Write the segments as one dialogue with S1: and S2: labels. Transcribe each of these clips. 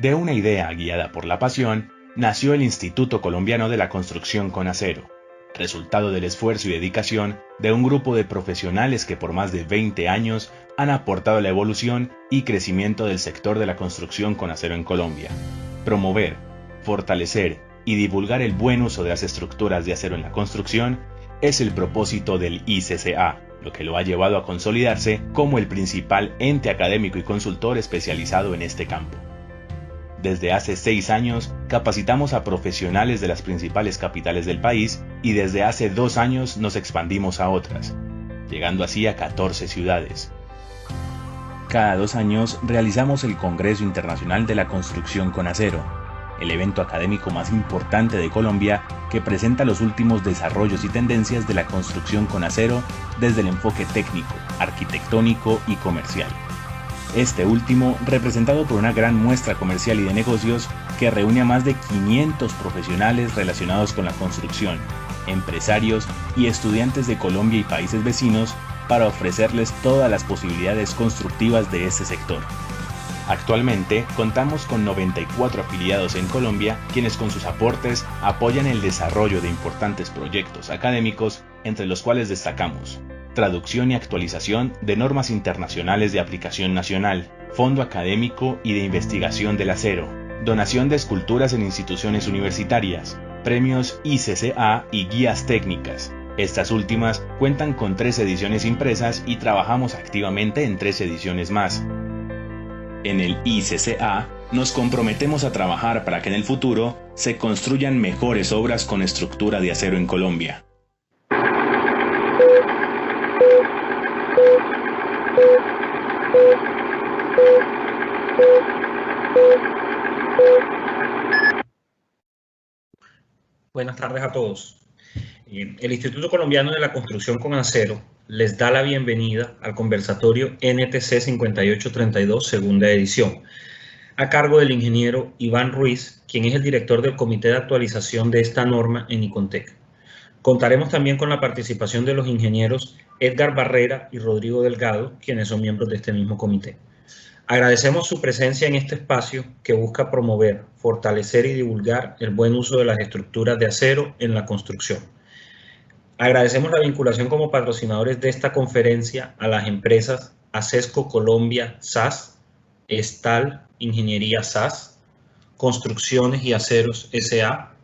S1: De una idea guiada por la pasión, nació el Instituto Colombiano de la Construcción con Acero, resultado del esfuerzo y dedicación de un grupo de profesionales que por más de 20 años han aportado a la evolución y crecimiento del sector de la construcción con acero en Colombia. Promover, fortalecer y divulgar el buen uso de las estructuras de acero en la construcción es el propósito del ICCA, lo que lo ha llevado a consolidarse como el principal ente académico y consultor especializado en este campo. Desde hace 6 años capacitamos a profesionales de las principales capitales del país y desde hace 2 años nos expandimos a otras, llegando así a 14 ciudades. Cada 2 años realizamos el Congreso Internacional de la Construcción con Acero, el evento académico más importante de Colombia que presenta los últimos desarrollos y tendencias de la construcción con acero desde el enfoque técnico, arquitectónico y comercial. Este último representado por una gran muestra comercial y de negocios que reúne a más de 500 profesionales relacionados con la construcción, empresarios y estudiantes de Colombia y países vecinos para ofrecerles todas las posibilidades constructivas de este sector. Actualmente contamos con 94 afiliados en Colombia, quienes con sus aportes apoyan el desarrollo de importantes proyectos académicos, entre los cuales destacamos traducción y actualización de normas internacionales de aplicación nacional, Fondo Académico y de Investigación del Acero, donación de esculturas en instituciones universitarias, premios ICCA y guías técnicas. Estas últimas cuentan con 3 ediciones impresas y trabajamos activamente en 3 ediciones más. En el ICCA nos comprometemos a trabajar para que en el futuro se construyan mejores obras con estructura de acero en Colombia.
S2: Buenas tardes a todos. El Instituto Colombiano de la Construcción con Acero les da la bienvenida al conversatorio NTC 5832, segunda edición, a cargo del ingeniero Iván Ruiz, quien es el director del Comité de Actualización de esta norma en ICONTEC. Contaremos también con la participación de los ingenieros Edgar Barrera y Rodrigo Delgado, quienes son miembros de este mismo comité. Agradecemos su presencia en este espacio que busca promover, fortalecer y divulgar el buen uso de las estructuras de acero en la construcción. Agradecemos la vinculación como patrocinadores de esta conferencia a las empresas Acesco Colombia SAS, Estal Ingeniería SAS, Construcciones y Aceros S.A.,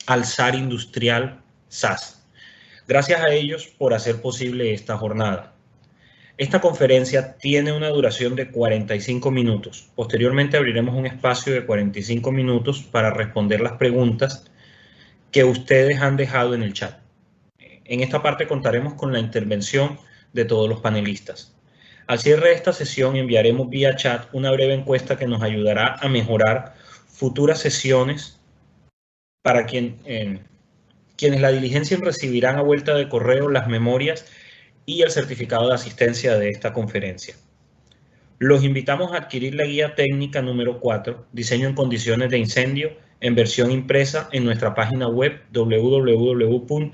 S2: Alzar Industrial SAS. Gracias a ellos por hacer posible esta jornada. Esta conferencia tiene una duración de 45 minutos. Posteriormente abriremos un espacio de 45 minutos para responder las preguntas que ustedes han dejado en el chat. En esta parte contaremos con la intervención de todos los panelistas. Al cierre de esta sesión enviaremos vía chat una breve encuesta que nos ayudará a mejorar futuras sesiones para quienes la diligencien recibirán a vuelta de correo las memorias y el certificado de asistencia de esta conferencia. Los invitamos a adquirir la guía técnica número 4, Diseño en condiciones de incendio, en versión impresa en nuestra página web www.icca.com.co.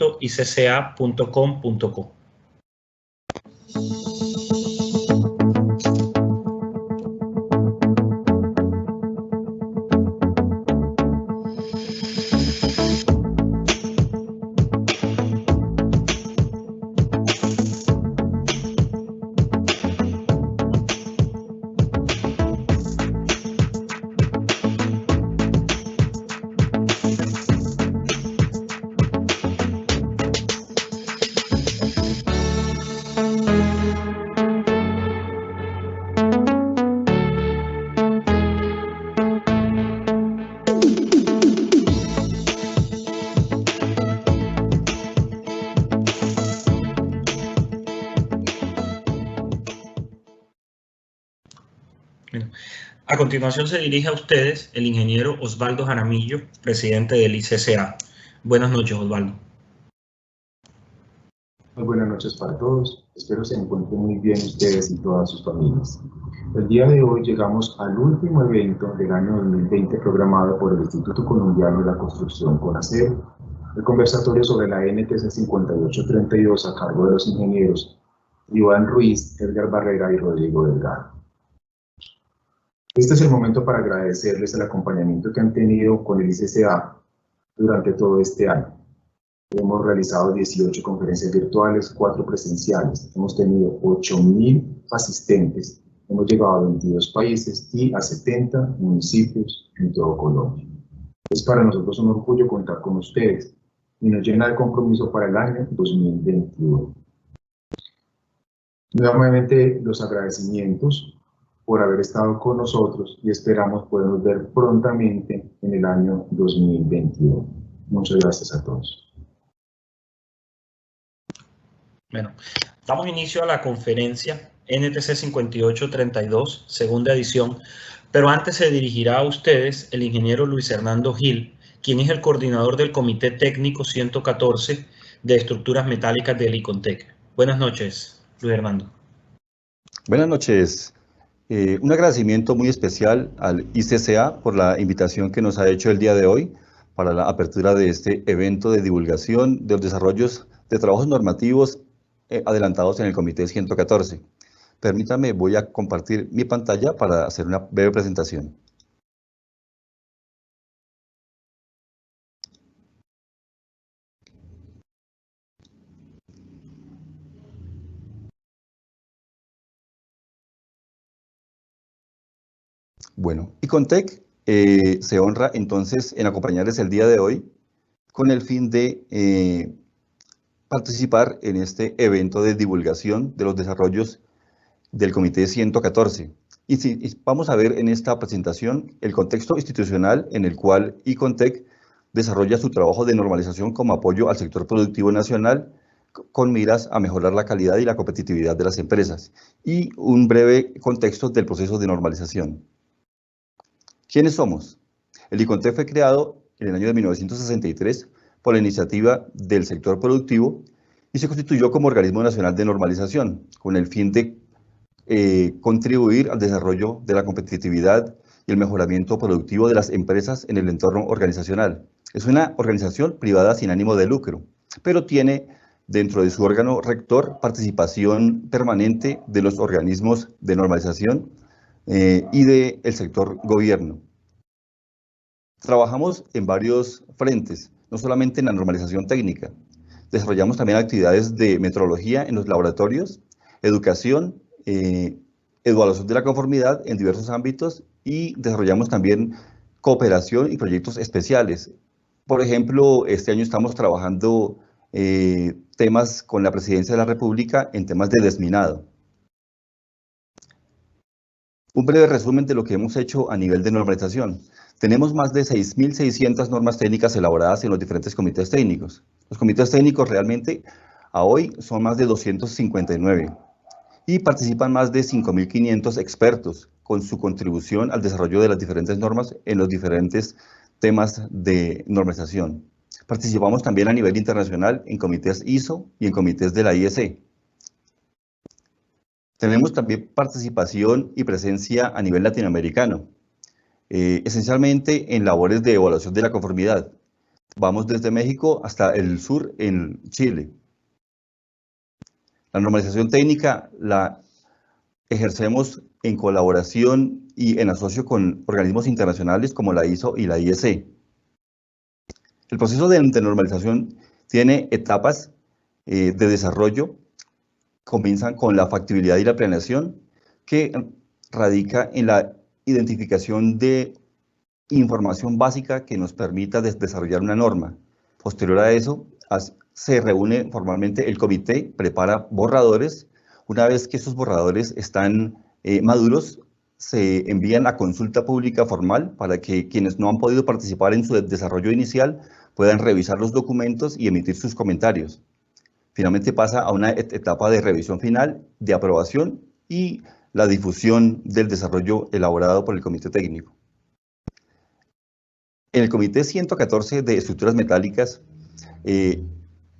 S2: A continuación se dirige a ustedes el ingeniero Osvaldo Jaramillo, presidente del ICCA. Buenas noches, Osvaldo.
S3: Muy buenas noches para todos. Espero se encuentren muy bien ustedes y todas sus familias. El día de hoy llegamos al último evento del año 2020 programado por el Instituto Colombiano de la Construcción con Acero, el conversatorio sobre la NTC 5832 a cargo de los ingenieros Iván Ruiz, Edgar Barrera y Rodrigo Delgado. Este es el momento para agradecerles el acompañamiento que han tenido con el ICCA durante todo este año. Hemos realizado 18 conferencias virtuales, 4 presenciales. Hemos tenido 8.000 asistentes. Hemos llegado a 22 países y a 70 municipios en todo Colombia. Es para nosotros un orgullo contar con ustedes y nos llena de compromiso para el año 2021. Nuevamente los agradecimientos por haber estado con nosotros y esperamos podernos ver prontamente en el año 2021. Muchas gracias a todos.
S2: Bueno, damos inicio a la conferencia NTC 5832, segunda edición, pero antes se dirigirá a ustedes el ingeniero Luis Hernando Gil, quien es el coordinador del Comité Técnico 114 de Estructuras Metálicas del ICONTEC. Buenas noches, Luis Hernando.
S4: Buenas noches. Un agradecimiento muy especial al ICCA por la invitación que nos ha hecho el día de hoy para la apertura de este evento de divulgación de los desarrollos de trabajos normativos adelantados en el Comité 114. Permítame, voy a compartir mi pantalla para hacer una breve presentación. Bueno, ICONTEC se honra entonces en acompañarles el día de hoy con el fin de participar en este evento de divulgación de los desarrollos del Comité 114. Y vamos a ver en esta presentación el contexto institucional en el cual ICONTEC desarrolla su trabajo de normalización como apoyo al sector productivo nacional con miras a mejorar la calidad y la competitividad de las empresas, y un breve contexto del proceso de normalización. ¿Quiénes somos? El ICONTEC fue creado en el año de 1963 por la iniciativa del sector productivo y se constituyó como organismo nacional de normalización con el fin de contribuir al desarrollo de la competitividad y el mejoramiento productivo de las empresas en el entorno organizacional. Es una organización privada sin ánimo de lucro, pero tiene dentro de su órgano rector participación permanente de los organismos de normalización y del sector gobierno. Trabajamos en varios frentes, no solamente en la normalización técnica. Desarrollamos también actividades de metrología en los laboratorios, educación, evaluación de la conformidad en diversos ámbitos, y desarrollamos también cooperación y proyectos especiales. Por ejemplo, este año estamos trabajando temas con la Presidencia de la República en temas de desminado. Un breve resumen de lo que hemos hecho a nivel de normalización. Tenemos más de 6.600 normas técnicas elaboradas en los diferentes comités técnicos. Los comités técnicos realmente a hoy son más de 259 y participan más de 5.500 expertos con su contribución al desarrollo de las diferentes normas en los diferentes temas de normalización. Participamos también a nivel internacional en comités ISO y en comités de la IEC. Tenemos también participación y presencia a nivel latinoamericano, esencialmente en labores de evaluación de la conformidad. Vamos desde México hasta el sur en Chile. La normalización técnica la ejercemos en colaboración y en asocio con organismos internacionales como la ISO y la IEC. El proceso de normalización tiene etapas de desarrollo. Comienzan con la factibilidad y la planeación, que radica en la identificación de información básica que nos permita desarrollar una norma. Posterior a eso, se reúne formalmente el comité, prepara borradores. Una vez que esos borradores están maduros, se envían a consulta pública formal para que quienes no han podido participar en su desarrollo inicial puedan revisar los documentos y emitir sus comentarios. Finalmente pasa a una etapa de revisión final, de aprobación y la difusión del desarrollo elaborado por el comité técnico. En el Comité 114 de Estructuras Metálicas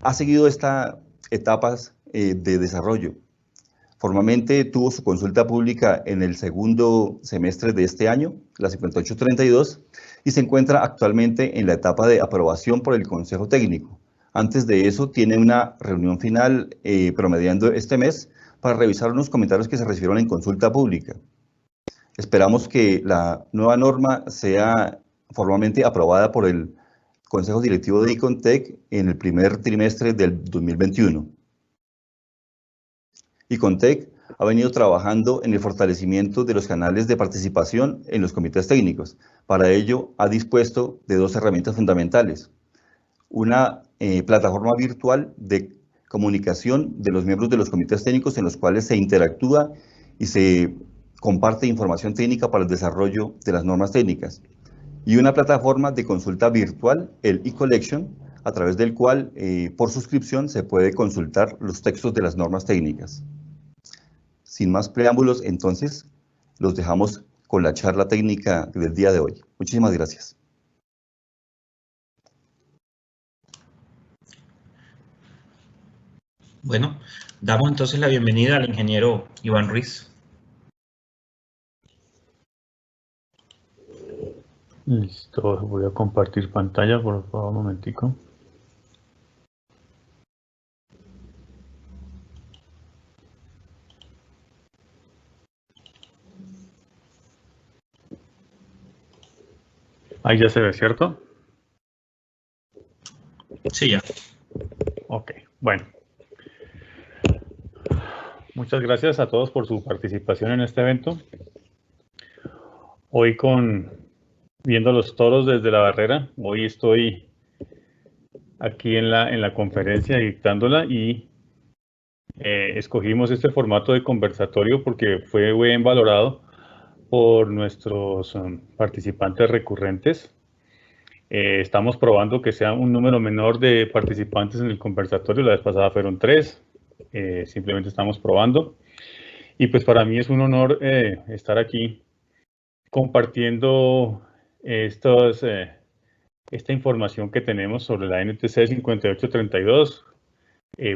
S4: ha seguido estas etapas de desarrollo. Formalmente tuvo su consulta pública en el segundo semestre de este año, la 5832, y se encuentra actualmente en la etapa de aprobación por el Consejo Técnico. Antes de eso tiene una reunión final promediando este mes para revisar unos comentarios que se recibieron en consulta pública. Esperamos que la nueva norma sea formalmente aprobada por el Consejo Directivo de Icontec en el primer trimestre del 2021. Icontec ha venido trabajando en el fortalecimiento de los canales de participación en los comités técnicos. Para ello, ha dispuesto de dos herramientas fundamentales. Una plataforma virtual de comunicación de los miembros de los comités técnicos en los cuales se interactúa y se comparte información técnica para el desarrollo de las normas técnicas. Y una plataforma de consulta virtual, el eCollection, a través del cual, por suscripción, se puede consultar los textos de las normas técnicas. Sin más preámbulos, entonces, los dejamos con la charla técnica del día de hoy. Muchísimas gracias.
S2: Bueno, damos entonces la bienvenida al ingeniero Iván Ruiz.
S5: Listo, voy a compartir pantalla, por favor, un momentico. Ahí ya se ve, ¿cierto?
S2: Sí, ya.
S5: Ok, bueno. Muchas gracias a todos por su participación en este evento. Hoy viendo los toros desde la barrera, hoy estoy aquí en la conferencia dictándola y escogimos este formato de conversatorio porque fue bien valorado por nuestros participantes recurrentes. Estamos probando que sea un número menor de participantes en el conversatorio. La vez pasada fueron 3. Simplemente estamos probando. Y pues para mí es un honor estar aquí compartiendo esta información que tenemos sobre la NTC 5832.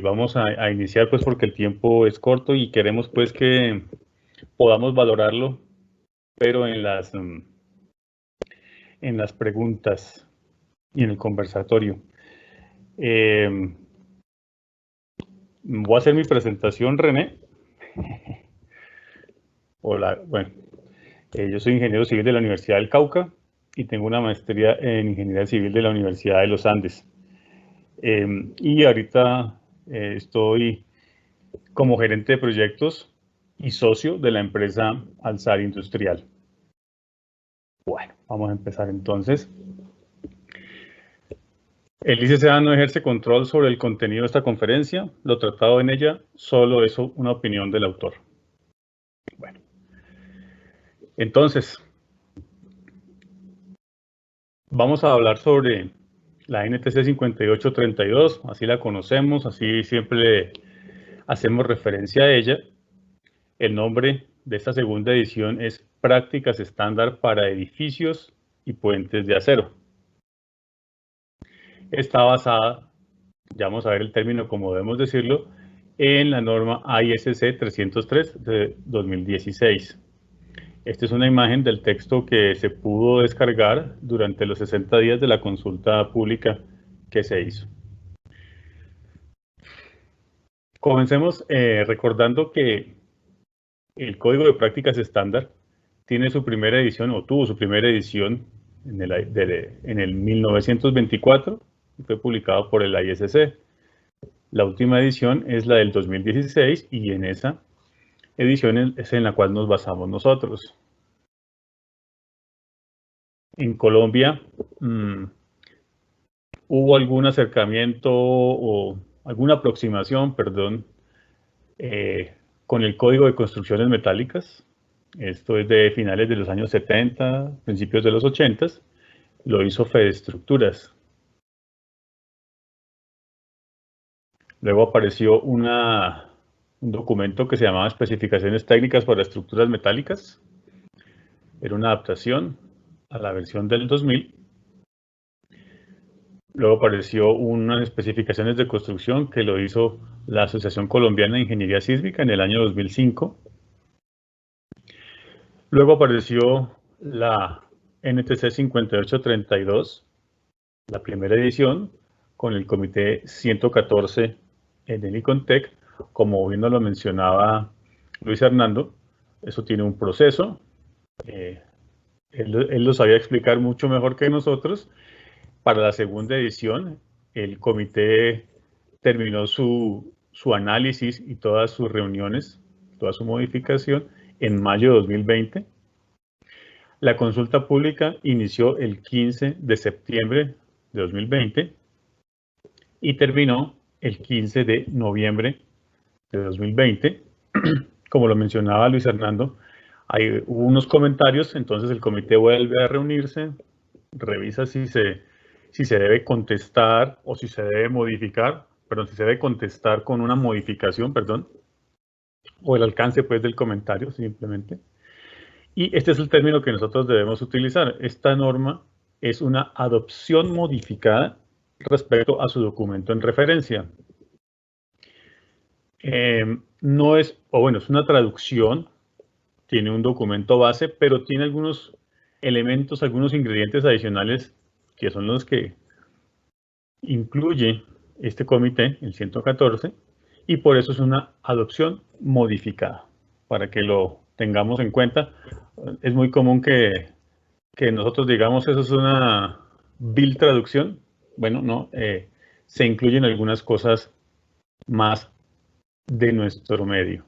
S5: Vamos a iniciar pues porque el tiempo es corto y queremos pues que podamos valorarlo, pero en las preguntas y en el conversatorio. Voy a hacer mi presentación, René. Hola, bueno, yo soy ingeniero civil de la Universidad del Cauca y tengo una maestría en ingeniería civil de la Universidad de los Andes. Y ahorita estoy como gerente de proyectos y socio de la empresa Alzar Industrial. Bueno, vamos a empezar entonces. El ICCA no ejerce control sobre el contenido de esta conferencia. Lo tratado en ella solo es una opinión del autor. Bueno, entonces, vamos a hablar sobre la NTC 5832, así la conocemos, así siempre hacemos referencia a ella. El nombre de esta segunda edición es Prácticas Estándar para Edificios y Puentes de Acero. Está basada, ya vamos a ver el término como debemos decirlo, en la norma ISC 303 de 2016. Esta es una imagen del texto que se pudo descargar durante los 60 días de la consulta pública que se hizo. Comencemos recordando que el Código de Prácticas Estándar tiene su primera edición, o tuvo su primera edición en el 1924, y fue publicado por el ISC. La última edición es la del 2016 y en esa edición es en la cual nos basamos nosotros. En Colombia hubo algún acercamiento o alguna aproximación, perdón, con el Código de Construcciones Metálicas. Esto es de finales de los años 70, principios de los 80. Lo hizo Fedestructuras. Luego apareció un documento que se llamaba Especificaciones Técnicas para Estructuras Metálicas. Era una adaptación a la versión del 2000. Luego apareció unas especificaciones de construcción que lo hizo la Asociación Colombiana de Ingeniería Sísmica en el año 2005. Luego apareció la NTC 5832, la primera edición, con el comité 114 en el Icontec. Como bien nos lo mencionaba Luis Hernando, eso tiene un proceso, Él lo sabía explicar mucho mejor que nosotros. Para la segunda edición, el comité terminó su análisis y todas sus reuniones, toda su modificación en mayo de 2020. La consulta pública inició el 15 de septiembre de 2020 y terminó el 15 de noviembre de 2020. Como lo mencionaba Luis Hernando, hubo unos comentarios, entonces el comité vuelve a reunirse, revisa si se debe contestar o si se debe modificar, perdón, si se debe contestar con una modificación, perdón, o el alcance pues del comentario simplemente. Y este es el término que nosotros debemos utilizar. Esta norma es una adopción modificada respecto a su documento en referencia. No es, o bueno, es una traducción, tiene un documento base, pero tiene algunos elementos, algunos ingredientes adicionales que son los que incluye este comité, el 114, y por eso es una adopción modificada, para que lo tengamos en cuenta. Es muy común que nosotros digamos eso es una vil traducción. Bueno, no, se incluyen algunas cosas más de nuestro medio.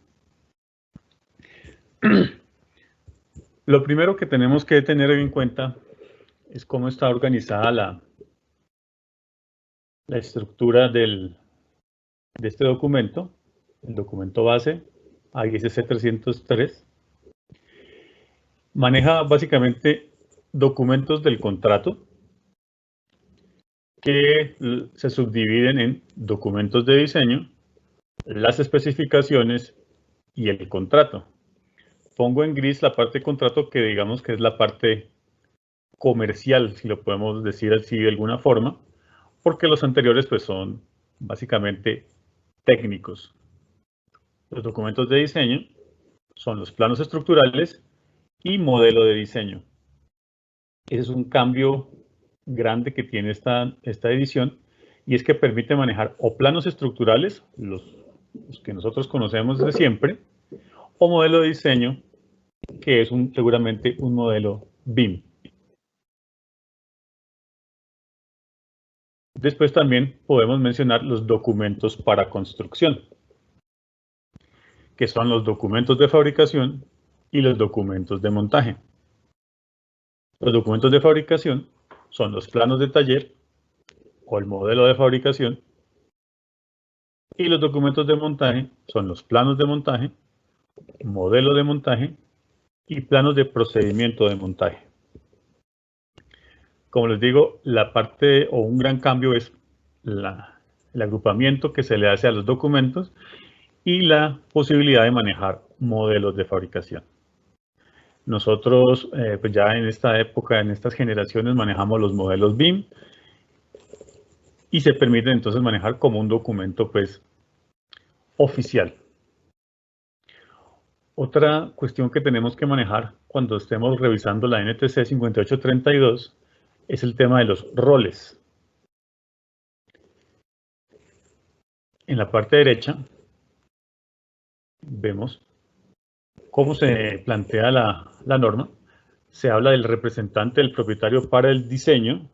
S5: Lo primero que tenemos que tener en cuenta es cómo está organizada la estructura de este documento, el documento base, AISC 303. Maneja básicamente documentos del contrato que se subdividen en documentos de diseño, las especificaciones y el contrato. Pongo en gris la parte de contrato que digamos que es la parte comercial, si lo podemos decir así de alguna forma, porque los anteriores pues son básicamente técnicos. Los documentos de diseño son los planos estructurales y modelo de diseño. Ese es un cambio grande que tiene esta edición, y es que permite manejar o planos estructurales, los que nosotros conocemos de siempre, o modelo de diseño, que es seguramente un modelo BIM. Después también podemos mencionar los documentos para construcción, que son los documentos de fabricación y los documentos de montaje. Los documentos de fabricación son los planos de taller o el modelo de fabricación, y los documentos de montaje son los planos de montaje, modelo de montaje y planos de procedimiento de montaje. Como les digo, la parte o un gran cambio es el agrupamiento que se le hace a los documentos y la posibilidad de manejar modelos de fabricación. Nosotros pues ya en esta época, en estas generaciones, manejamos los modelos BIM y se permite entonces manejar como un documento pues oficial. Otra cuestión que tenemos que manejar cuando estemos revisando la NTC 5832 es el tema de los roles. En la parte derecha vemos cómo se plantea la norma. Se habla del representante del propietario para el diseño,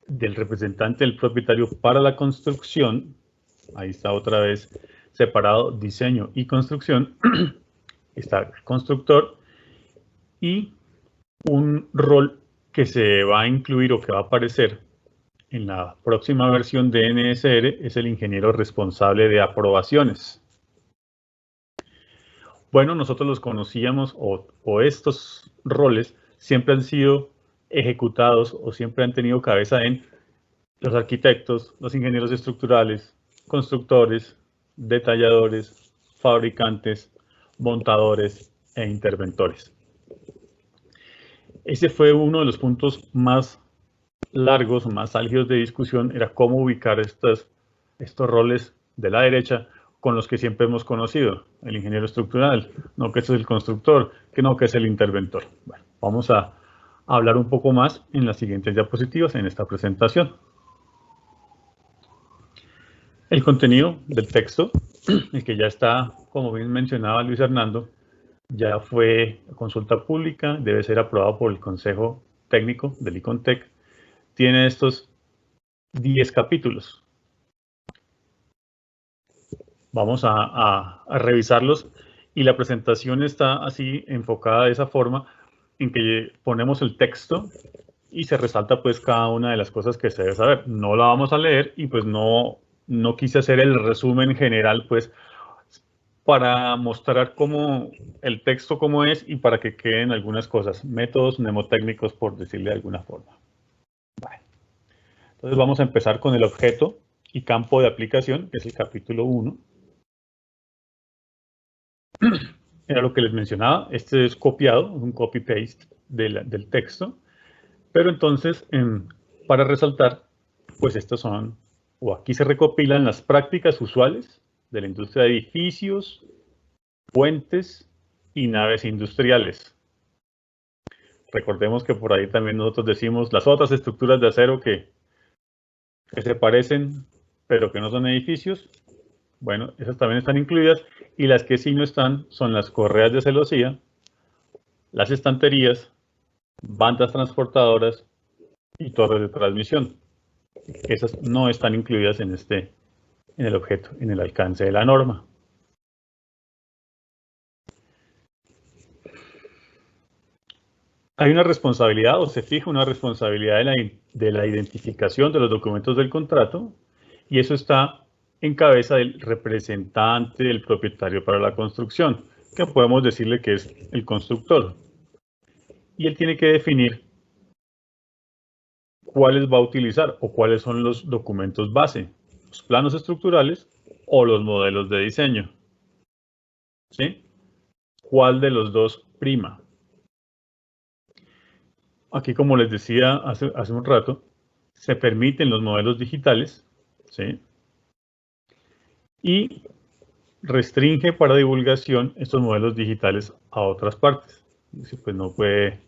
S5: del representante del propietario para la construcción. Ahí está otra vez separado diseño y construcción. Está el constructor y un rol que se va a incluir o que va a aparecer en la próxima versión de NSR es el ingeniero responsable de aprobaciones. Bueno, nosotros los conocíamos o estos roles siempre han sido ejecutados o siempre han tenido cabeza en los arquitectos, los ingenieros estructurales, constructores, detalladores, fabricantes, montadores e interventores. Ese fue uno de los puntos más largos, más álgidos de discusión, era cómo ubicar estos roles de la derecha con los que siempre hemos conocido, el ingeniero estructural, no que es el constructor, que no que es el interventor. Bueno, vamos a hablar un poco más en las siguientes diapositivas en esta presentación. El contenido del texto, el que ya está, como bien mencionaba Luis Hernando, ya fue consulta pública, debe ser aprobado por el Consejo Técnico del ICONTEC. Tiene estos 10 capítulos. Vamos a revisarlos y la presentación está así enfocada de esa forma en que ponemos el texto y se resalta pues cada una de las cosas que se debe saber. No la vamos a leer y pues no quise hacer el resumen general pues para mostrar cómo el texto cómo es y para que queden algunas cosas, métodos mnemotécnicos por decirle de alguna forma. Bueno, entonces vamos a empezar con el objeto y campo de aplicación, que es el capítulo 1. Era lo que les mencionaba, este es copiado, un copy-paste del texto, pero entonces para resaltar, pues estas son, o aquí se recopilan las prácticas usuales de la industria de edificios, puentes y naves industriales. Recordemos que por ahí también nosotros decimos las otras estructuras de acero que se parecen, pero que no son edificios. Bueno, esas también están incluidas, y las que sí no están son las correas de celosía, las estanterías, bandas transportadoras y torres de transmisión. Esas no están incluidas en el objeto, en el alcance de la norma. Hay una responsabilidad, o se fija una responsabilidad de la identificación de los documentos del contrato, y eso está en cabeza del representante del propietario para la construcción, que podemos decirle que es el constructor. Y él tiene que definir cuáles va a utilizar o cuáles son los documentos base, los planos estructurales o los modelos de diseño. ¿Sí? ¿Cuál de los dos prima? Aquí, como les decía hace un rato, se permiten los modelos digitales, ¿sí? Y restringe para divulgación estos modelos digitales a otras partes. Pues no puede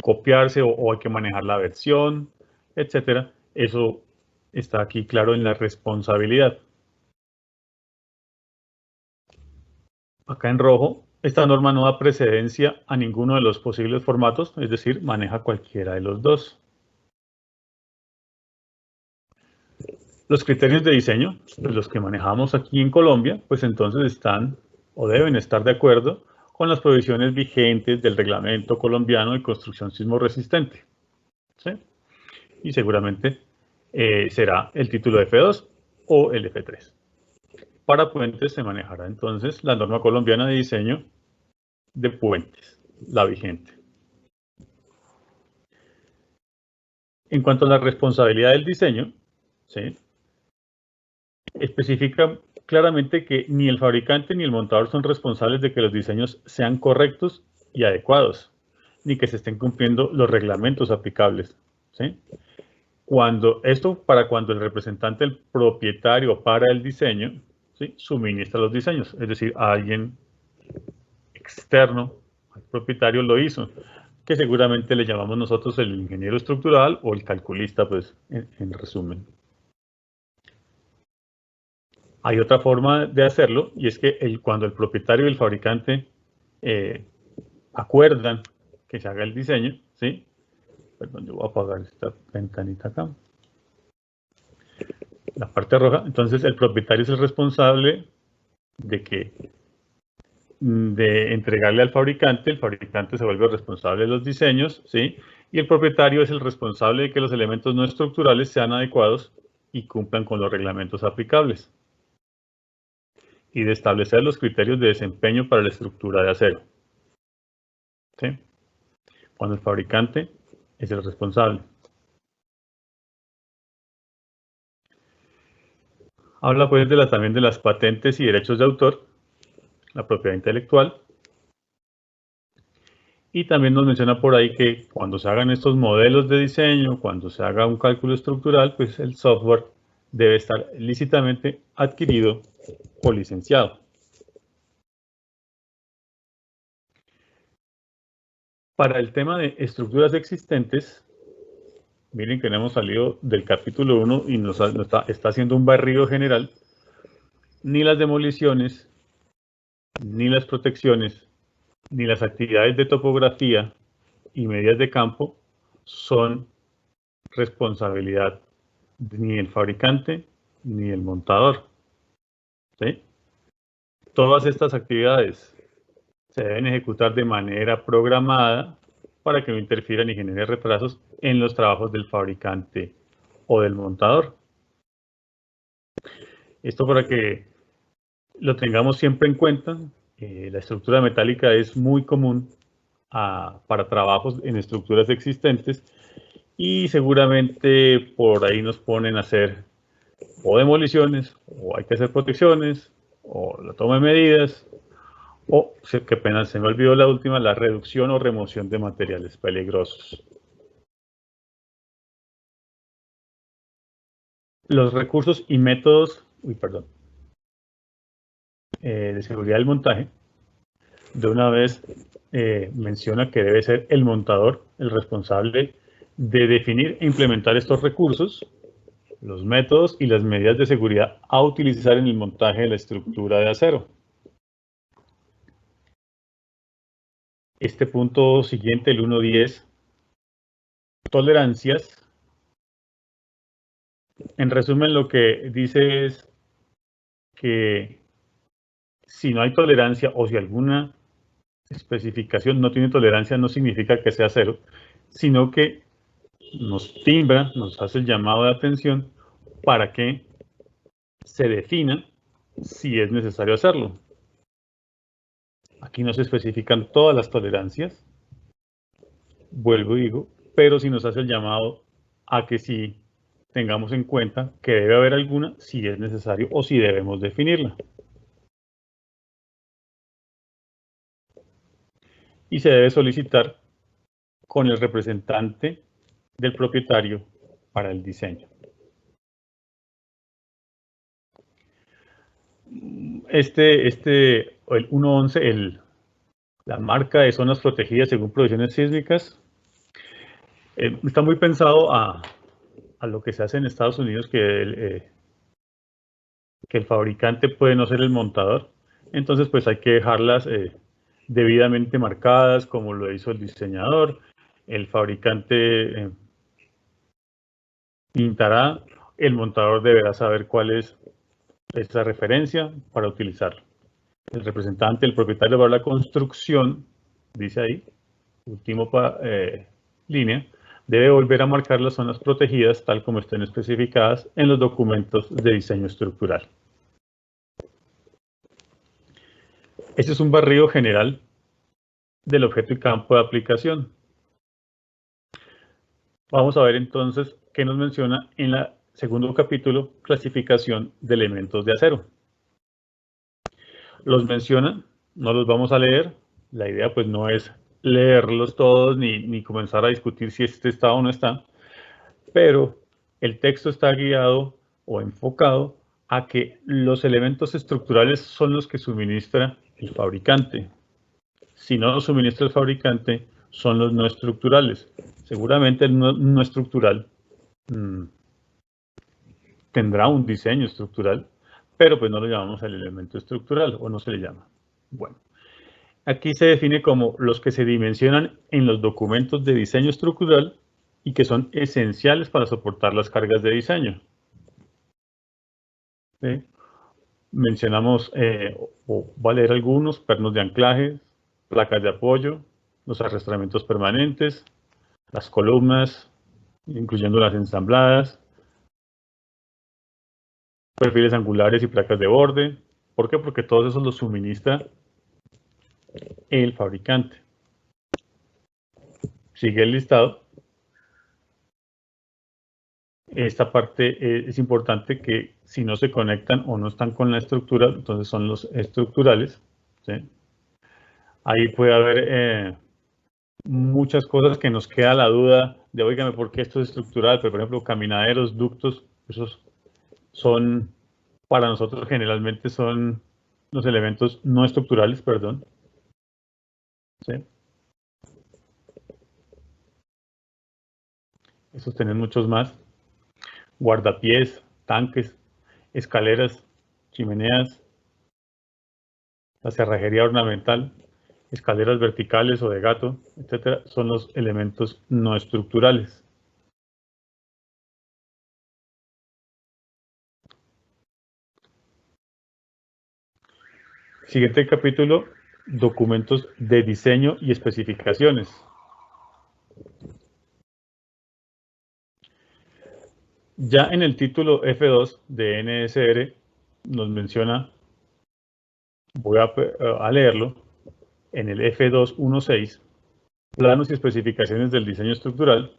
S5: copiarse o hay que manejar la versión, etcétera. Eso está aquí claro en la responsabilidad. Acá en rojo, esta norma no da precedencia a ninguno de los posibles formatos, es decir, maneja cualquiera de los dos. Los criterios de diseño, los que manejamos aquí en Colombia, pues entonces están o deben estar de acuerdo con las provisiones vigentes del Reglamento Colombiano de Construcción Sismo Resistente. ¿Sí? Y seguramente será el título F2 o el F3. Para puentes se manejará entonces la norma colombiana de diseño de puentes, la vigente. En cuanto a la responsabilidad del diseño, ¿sí? Especifica claramente que ni el fabricante ni el montador son responsables de que los diseños sean correctos y adecuados, ni que se estén cumpliendo los reglamentos aplicables. ¿Sí? Cuando el representante del propietario para el diseño, ¿sí? Suministra los diseños, es decir, a alguien externo al propietario lo hizo, que seguramente le llamamos nosotros el ingeniero estructural o el calculista, pues, en resumen. Hay otra forma de hacerlo, y es que cuando el propietario y el fabricante acuerdan que se haga el diseño, ¿sí? Perdón, yo voy a apagar esta ventanita acá. La parte roja. Entonces, el propietario es el responsable de entregarle al fabricante. El fabricante se vuelve responsable de los diseños, ¿sí? Y el propietario es el responsable de que los elementos no estructurales sean adecuados y cumplan con los reglamentos aplicables, y de establecer los criterios de desempeño para la estructura de acero. ¿Sí? Cuando el fabricante es el responsable. Habla pues también de las patentes y derechos de autor, la propiedad intelectual. Y también nos menciona por ahí que cuando se hagan estos modelos de diseño, cuando se haga un cálculo estructural, pues el software debe estar lícitamente adquirido o licenciado. Para el tema de estructuras existentes, miren que no hemos salido del capítulo 1 y nos está haciendo un barrido general. Ni las demoliciones, ni las protecciones, ni las actividades de topografía y medidas de campo son responsabilidad ni del fabricante ni del montador. ¿Sí? Todas estas actividades se deben ejecutar de manera programada para que no interfieran ni generen retrasos en los trabajos del fabricante o del montador. Esto para que lo tengamos siempre en cuenta. La estructura metálica es muy común para trabajos en estructuras existentes y seguramente por ahí nos ponen a hacer o demoliciones, o hay que hacer protecciones, o la toma de medidas, o, qué pena, se me olvidó la última, la reducción o remoción de materiales peligrosos. Los recursos y métodos, de seguridad del montaje, de una vez menciona que debe ser el montador el responsable de definir e implementar estos recursos, los métodos y las medidas de seguridad a utilizar en el montaje de la estructura de acero. Este punto siguiente, el 1.10, tolerancias. En resumen, lo que dice es que si no hay tolerancia o si alguna especificación no tiene tolerancia, no significa que sea cero, sino que nos timbra, nos hace el llamado de atención para que se defina si es necesario hacerlo. Aquí no se especifican todas las tolerancias, vuelvo y digo, pero sí nos hace el llamado a que sí tengamos en cuenta que debe haber alguna si es necesario o si debemos definirla. Y se debe solicitar con el representante del propietario para el diseño. El 1.11, la marca de zonas protegidas según provisiones sísmicas, está muy pensado a lo que se hace en Estados Unidos, que el fabricante puede no ser el montador. Entonces, pues hay que dejarlas debidamente marcadas, como lo hizo el diseñador. El fabricante pintará, el montador deberá saber cuál es esa referencia para utilizarlo. El representante, el propietario para la construcción, dice ahí, último línea, debe volver a marcar las zonas protegidas tal como estén especificadas en los documentos de diseño estructural. Este es un barrido general del objeto y campo de aplicación. Vamos a ver entonces qué nos menciona en el segundo capítulo, clasificación de elementos de acero. Los menciona, no los vamos a leer. La idea pues no es leerlos todos ni comenzar a discutir si este está o no está, pero el texto está guiado o enfocado a que los elementos estructurales son los que suministra el fabricante. Si no los suministra el fabricante, son los no estructurales. Seguramente el no estructural tendrá un diseño estructural, pero pues no lo llamamos el elemento estructural o no se le llama. Bueno, aquí se define como los que se dimensionan en los documentos de diseño estructural y que son esenciales para soportar las cargas de diseño. ¿Sí? Mencionamos, o voy a leer algunos, pernos de anclaje, placas de apoyo, los arrastramientos permanentes, las columnas, incluyendo las ensambladas, perfiles angulares y placas de borde. ¿Por qué? Porque todos esos los suministra el fabricante. Sigue el listado. Esta parte es importante, que si no se conectan o no están con la estructura, entonces son los estructurales. ¿Sí? Ahí puede haber muchas cosas que nos queda la duda de, oígame, ¿por qué esto es estructural? Pero, por ejemplo, caminaderos, ductos, esos son, para nosotros generalmente son los elementos no estructurales, perdón. ¿Sí? Esos tienen muchos más. Guardapiés, tanques, escaleras, chimeneas, la cerrajería ornamental. escaleras verticales o de gato, etcétera, son los elementos no estructurales. Siguiente capítulo, documentos de diseño y especificaciones. Ya en el título F2 de NSR nos menciona, voy a leerlo, en el F2.1.6, planos y especificaciones del diseño estructural.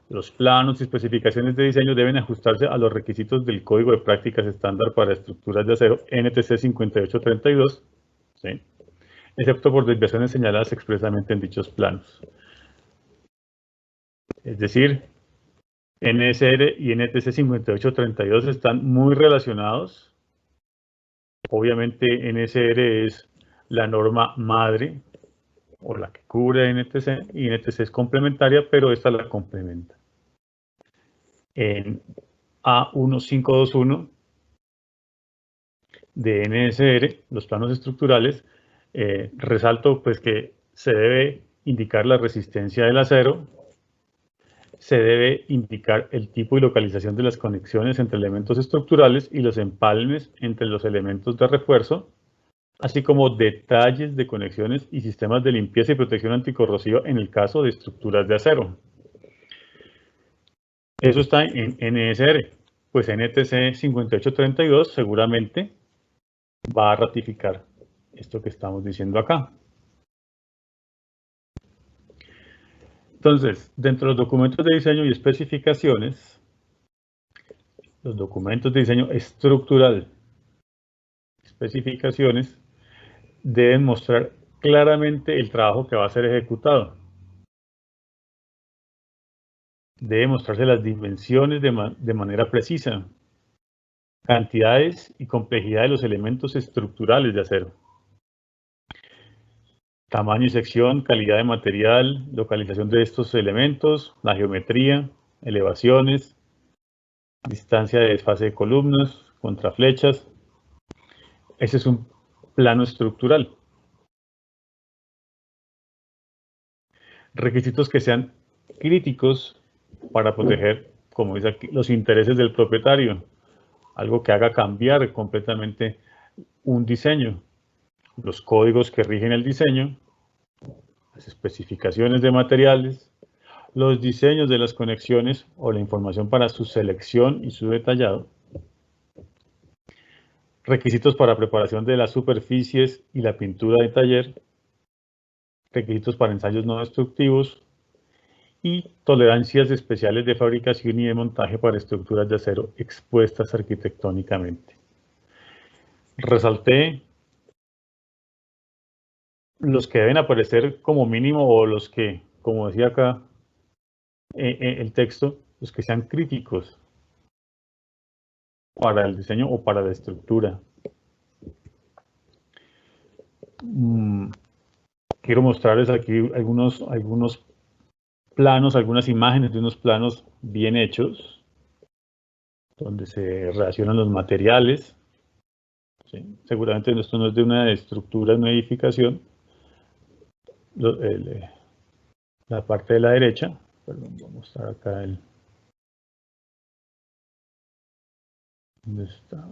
S5: Los planos y especificaciones de diseño deben ajustarse a los requisitos del Código de Prácticas Estándar para Estructuras de Acero NTC 5832, ¿sí?, excepto por desviaciones señaladas expresamente en dichos planos. Es decir, NSR y NTC 5832 están muy relacionados. Obviamente NSR es la norma madre o la que cubre NTC, y NTC es complementaria, pero esta la complementa. En A1521 de NSR, los planos estructurales, resalto pues que se debe indicar la resistencia del acero, se debe indicar el tipo y localización de las conexiones entre elementos estructurales y los empalmes entre los elementos de refuerzo, así como detalles de conexiones y sistemas de limpieza y protección anticorrosiva en el caso de estructuras de acero. Eso está en NSR, pues NTC 5832 seguramente va a ratificar esto que estamos diciendo acá. Entonces, dentro de los documentos de diseño y especificaciones, los documentos de diseño estructural, especificaciones, deben mostrar claramente el trabajo que va a ser ejecutado. Debe mostrarse las dimensiones de manera precisa, cantidades y complejidad de los elementos estructurales de acero, tamaño y sección, calidad de material, localización de estos elementos, la geometría, elevaciones, distancia de desfase de columnas, contraflechas. Ese es un plano estructural. Requisitos que sean críticos para proteger, como dice aquí, los intereses del propietario. Algo que haga cambiar completamente un diseño. Los códigos que rigen el diseño, las especificaciones de materiales, los diseños de las conexiones o la información para su selección y su detallado, requisitos para preparación de las superficies y la pintura de taller, requisitos para ensayos no destructivos y tolerancias especiales de fabricación y de montaje para estructuras de acero expuestas arquitectónicamente. Resalté los que deben aparecer como mínimo, o los que, como decía acá el texto, los que sean críticos para el diseño o para la estructura. Quiero mostrarles aquí algunos planos, algunas imágenes de unos planos bien hechos, donde se relacionan los materiales. ¿Sí? Seguramente esto no es de una estructura, de una edificación. La parte de la derecha, perdón, voy a mostrar acá ¿dónde está?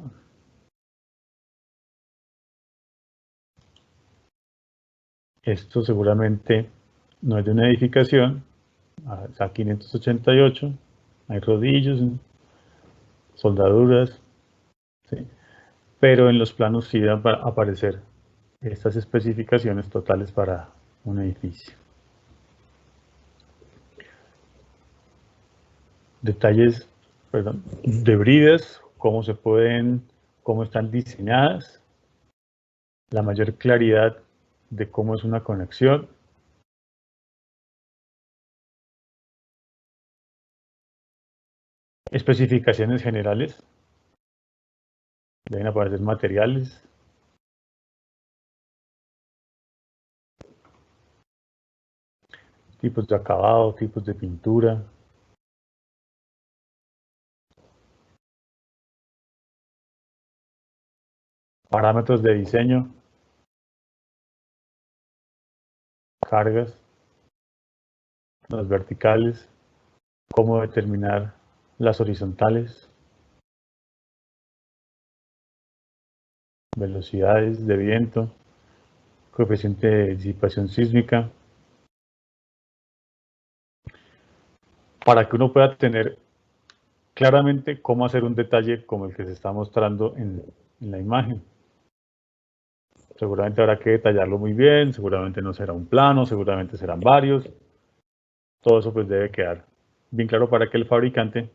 S5: Esto seguramente no es de una edificación. Está 588, hay rodillos, soldaduras, ¿sí? Pero en los planos sí van a aparecer estas especificaciones totales para un edificio. Detalles, perdón, de bridas, cómo están diseñadas, la mayor claridad de cómo es una conexión. Especificaciones generales, deben aparecer materiales, tipos de acabado, tipos de pintura, parámetros de diseño, cargas, las verticales, cómo determinar las horizontales, velocidades de viento, coeficiente de disipación sísmica, para que uno pueda tener claramente cómo hacer un detalle como el que se está mostrando en la imagen. Seguramente habrá que detallarlo muy bien, seguramente no será un plano, seguramente serán varios. Todo eso pues debe quedar bien claro para que el fabricante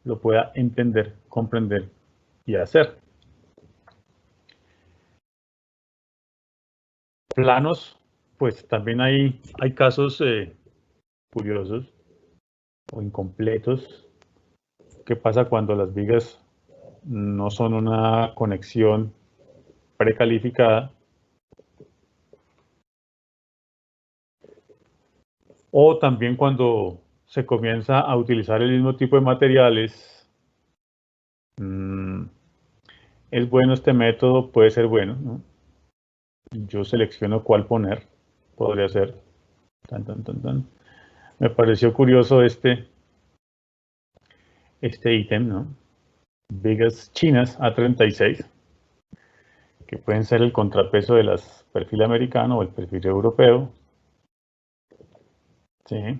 S5: lo pueda entender, comprender y hacer. Planos, pues también hay casos curiosos o incompletos. ¿Qué pasa cuando las vigas no son una conexión precalificada? O también cuando se comienza a utilizar el mismo tipo de materiales. Es bueno este método, puede ser bueno, ¿no? Yo selecciono cuál poner, podría ser. Me pareció curioso este ítem, ¿no? Vigas chinas A36, que pueden ser el contrapeso de las perfil americano o el perfil europeo. ¿Sí?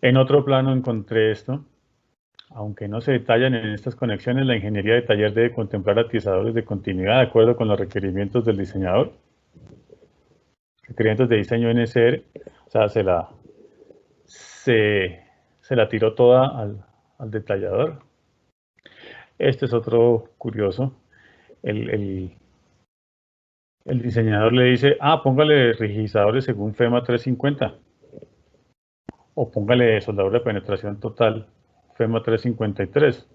S5: En otro plano encontré esto. Aunque no se detallan en estas conexiones, la ingeniería de taller debe contemplar atizadores de continuidad de acuerdo con los requerimientos del diseñador. Requerimientos de diseño NSR, o sea, se la tiró toda al detallador. Este es otro curioso. El diseñador le dice, póngale rigidizadores según FEMA 350. O póngale soldadura de penetración total FEMA 353.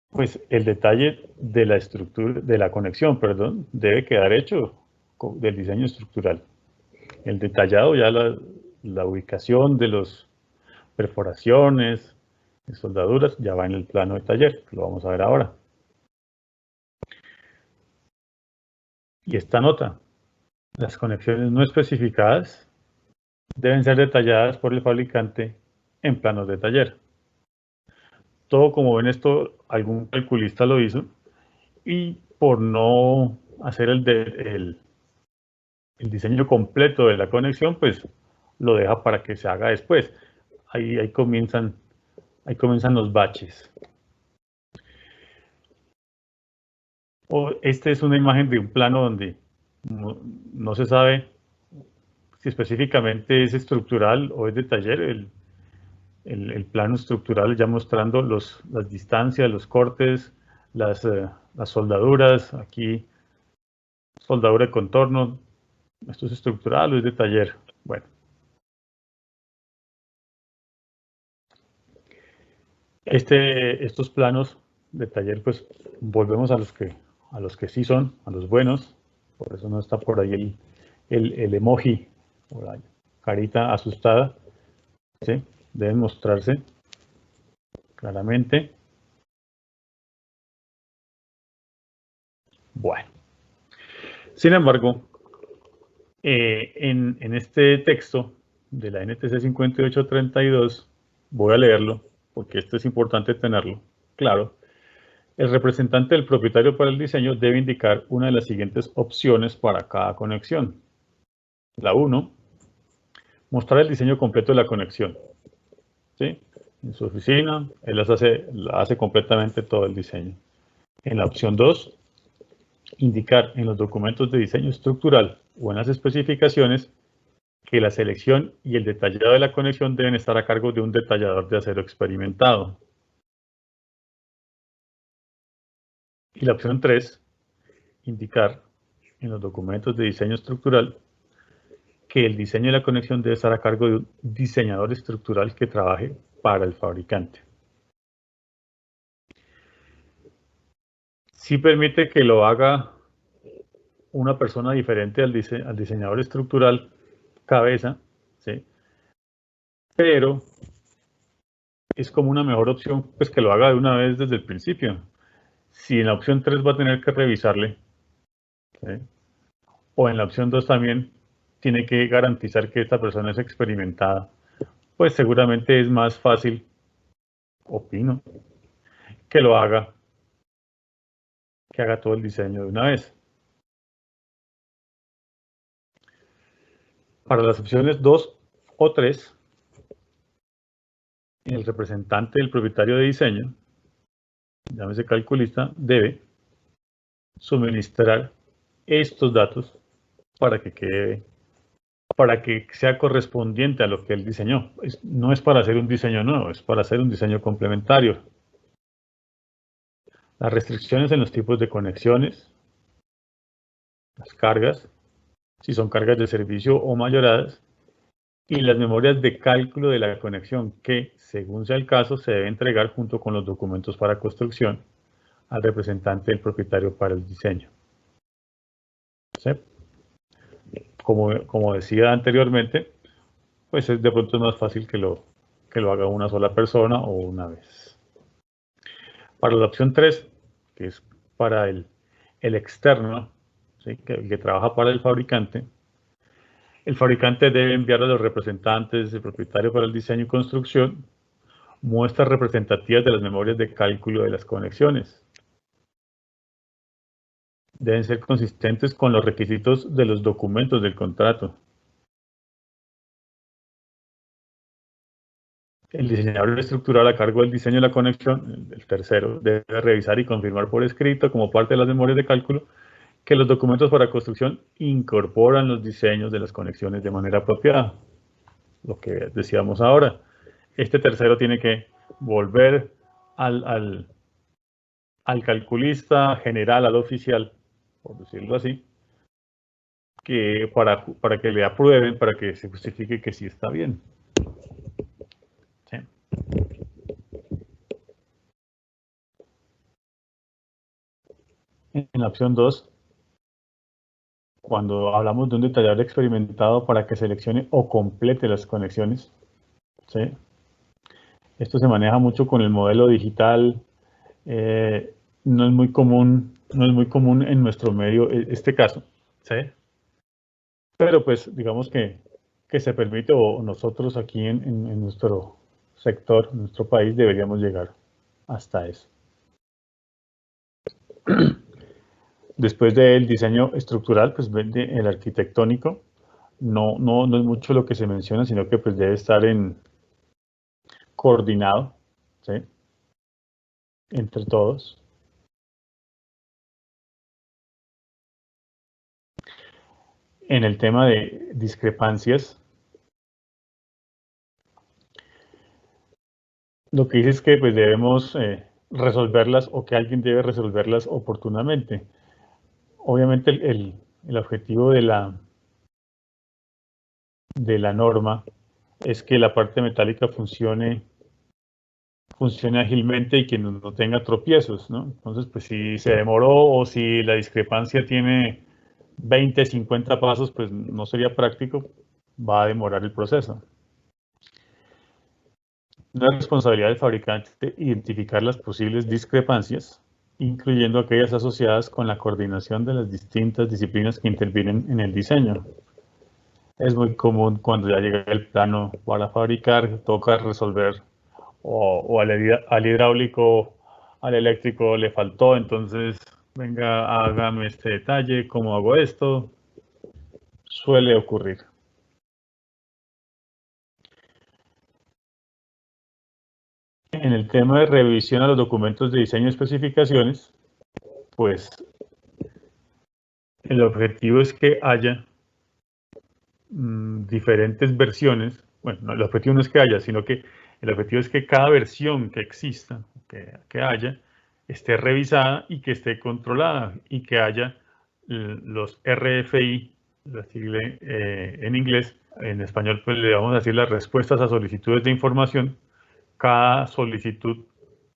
S5: Pues el detalle de la estructura, de la conexión, perdón, debe quedar hecho del diseño estructural. El detallado, ya la ubicación de las perforaciones, de soldaduras, ya va en el plano de taller, que lo vamos a ver ahora. Y esta nota, las conexiones no especificadas deben ser detalladas por el fabricante en planos de taller. Todo, como ven, esto algún calculista lo hizo, y por no hacer el diseño completo de la conexión, pues lo deja para que se haga después. Ahí comienzan los baches. Esta es una imagen de un plano donde no se sabe si específicamente es estructural o es de taller. El plano estructural ya mostrando las distancias, los cortes, las soldaduras. Aquí soldadura de contorno. ¿Esto es estructural o es de taller? Bueno. Estos planos de taller, pues volvemos a los que sí son, a los buenos. Por eso no está por ahí el emoji o la carita asustada. ¿Sí? Deben mostrarse claramente. Bueno. Sin embargo, en este texto de la NTC 5832, voy a leerlo, porque esto es importante tenerlo claro. El representante del propietario para el diseño debe indicar una de las siguientes opciones para cada conexión. La 1, mostrar el diseño completo de la conexión. ¿Sí? En su oficina, él hace completamente todo el diseño. En la opción 2, indicar en los documentos de diseño estructural o en las especificaciones que la selección y el detallado de la conexión deben estar a cargo de un detallador de acero experimentado. Y la opción 3, indicar en los documentos de diseño estructural que el diseño de la conexión debe estar a cargo de un diseñador estructural que trabaje para el fabricante. Sí permite que lo haga una persona diferente al diseñador estructural cabeza, ¿sí? Pero es como una mejor opción pues que lo haga de una vez desde el principio. Si en la opción 3 va a tener que revisarle, ¿sí? o en la opción 2 también tiene que garantizar que esta persona es experimentada, pues seguramente es más fácil, opino, que lo haga, que haga todo el diseño de una vez. Para las opciones 2 o 3, el representante del propietario de diseño, llámese calculista, debe suministrar estos datos para que sea correspondiente a lo que él diseñó. No es para hacer un diseño nuevo, es para hacer un diseño complementario. Las restricciones en los tipos de conexiones, las cargas, si son cargas de servicio o mayoradas, y las memorias de cálculo de la conexión que, según sea el caso, se debe entregar junto con los documentos para construcción al representante del propietario para el diseño. ¿Sí? Como decía anteriormente, pues de pronto es más fácil que lo haga una sola persona o una vez. Para la opción 3, que es para el externo, ¿sí? que trabaja para el fabricante debe enviar a los representantes del propietario para el diseño y construcción muestras representativas de las memorias de cálculo de las conexiones. Deben ser consistentes con los requisitos de los documentos del contrato. El diseñador estructural a cargo del diseño de la conexión, el tercero, debe revisar y confirmar por escrito, como parte de las memorias de cálculo, que los documentos para construcción incorporan los diseños de las conexiones de manera apropiada. Lo que decíamos ahora. Este tercero tiene que volver al calculista general, al oficial, por decirlo así, que para que le aprueben, para que se justifique que sí está bien. ¿Sí? En la opción 2, cuando hablamos de un detallador experimentado para que seleccione o complete las conexiones, ¿sí? Esto se maneja mucho con el modelo digital. No es muy común en nuestro medio este caso, ¿sí? Pero pues digamos que se permite, o nosotros aquí en nuestro sector, en nuestro país, deberíamos llegar hasta eso. Después del diseño estructural, pues el arquitectónico, no es mucho lo que se menciona, sino que pues debe estar coordinado, ¿sí? Entre todos. En el tema de discrepancias, lo que dice es que pues debemos resolverlas, o que alguien debe resolverlas oportunamente. Obviamente el objetivo de la norma es que la parte metálica funcione ágilmente y que no tenga tropiezos, ¿no? Entonces, pues si se demoró o si la discrepancia tiene 20, 50 pasos, pues no sería práctico, va a demorar el proceso. No es responsabilidad del fabricante identificar las posibles discrepancias, incluyendo aquellas asociadas con la coordinación de las distintas disciplinas que intervienen en el diseño. Es muy común cuando ya llega el plano para fabricar, toca resolver o al hidráulico, al eléctrico le faltó, entonces venga, hágame este detalle, ¿cómo hago esto? Suele ocurrir. En el tema de revisión a los documentos de diseño y especificaciones, pues el objetivo es que haya diferentes versiones. Bueno, no, el objetivo no es que haya, sino que el objetivo es que cada versión que exista, que haya, esté revisada y que esté controlada, y que haya los RFI, la sigla en inglés. En español pues le vamos a decir las respuestas a solicitudes de información. Cada solicitud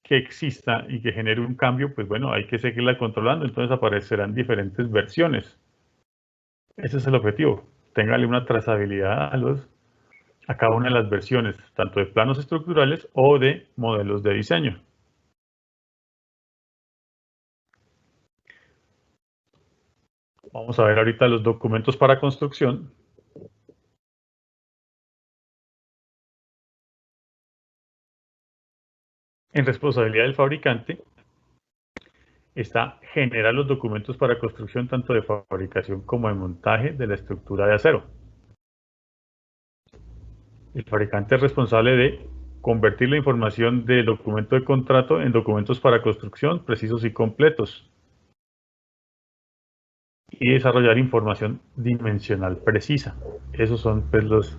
S5: que exista y que genere un cambio, pues bueno, hay que seguirla controlando, entonces aparecerán diferentes versiones. Ese es el objetivo. Téngale una trazabilidad a cada una de las versiones, tanto de planos estructurales o de modelos de diseño. Vamos a ver ahorita los documentos para construcción. En responsabilidad del fabricante está generar los documentos para construcción tanto de fabricación como de montaje de la estructura de acero. El fabricante es responsable de convertir la información del documento de contrato en documentos para construcción precisos y completos y desarrollar información dimensional precisa. Esos son pues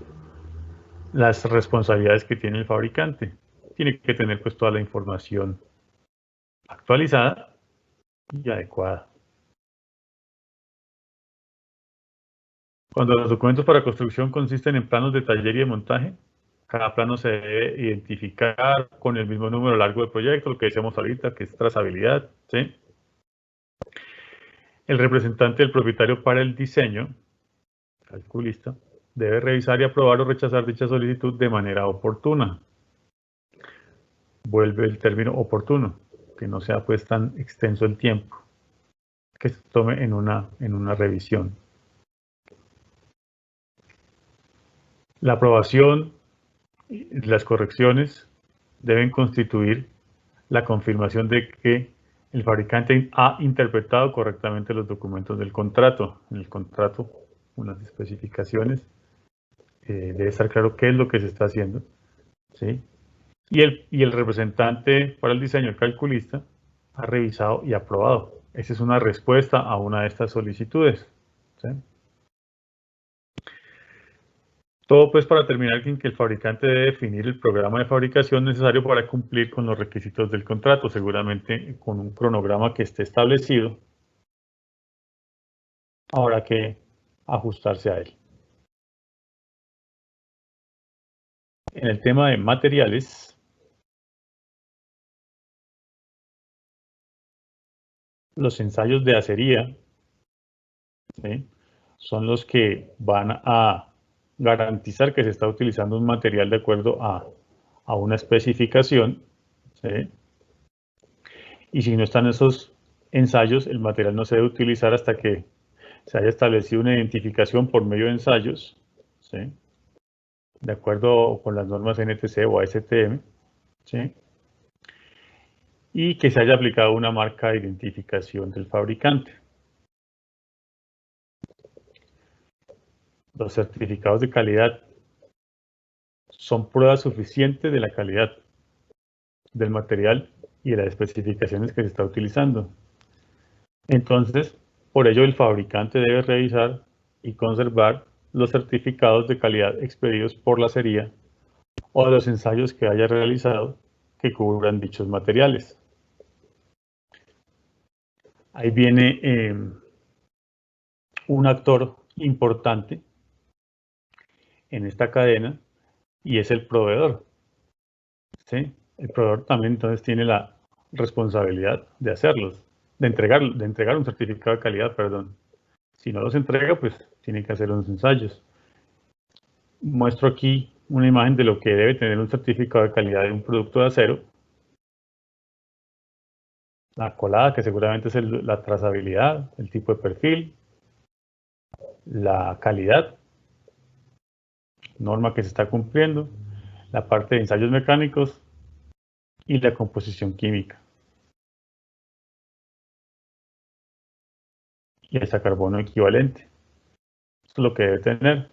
S5: las responsabilidades que tiene el fabricante. Tiene que tener pues toda la información actualizada y adecuada. Cuando los documentos para construcción consisten en planos de taller y de montaje, cada plano se debe identificar con el mismo número largo de proyecto, lo que decíamos ahorita, que es trazabilidad, ¿sí? El representante del propietario para el diseño, calculista, debe revisar y aprobar o rechazar dicha solicitud de manera oportuna. Vuelve el término oportuno, que no sea pues tan extenso el tiempo, que se tome en una revisión. La aprobación y las correcciones deben constituir la confirmación de que el fabricante ha interpretado correctamente los documentos del contrato. En el contrato, unas especificaciones, debe estar claro qué es lo que se está haciendo, ¿sí? Y el representante para el diseño, el calculista, ha revisado y aprobado. Esa es una respuesta a una de estas solicitudes, ¿sí? Todo pues para terminar en que el fabricante debe definir el programa de fabricación necesario para cumplir con los requisitos del contrato, seguramente con un cronograma que esté establecido. Habrá que ajustarse a él. En el tema de materiales, los ensayos de acería, ¿sí?, son los que van a garantizar que se está utilizando un material de acuerdo a una especificación, ¿sí? Y si no están esos ensayos, el material no se debe utilizar hasta que se haya establecido una identificación por medio de ensayos, ¿sí?, de acuerdo con las normas NTC o ASTM, ¿sí?, y que se haya aplicado una marca de identificación del fabricante. Los certificados de calidad son pruebas suficientes de la calidad del material y de las especificaciones que se está utilizando. Entonces, por ello el fabricante debe revisar y conservar los certificados de calidad expedidos por la acería o los ensayos que haya realizado que cubran dichos materiales. Ahí viene un actor importante en esta cadena y es el proveedor, ¿sí? El proveedor también entonces tiene la responsabilidad de hacerlos, de entregar un certificado de calidad, perdón. Si no los entrega, pues tiene que hacer los ensayos. Muestro aquí una imagen de lo que debe tener un certificado de calidad de un producto de acero. La colada, que seguramente es la trazabilidad, el tipo de perfil, la calidad, norma que se está cumpliendo, la parte de ensayos mecánicos y la composición química. Y el carbono equivalente. Esto es lo que debe tener.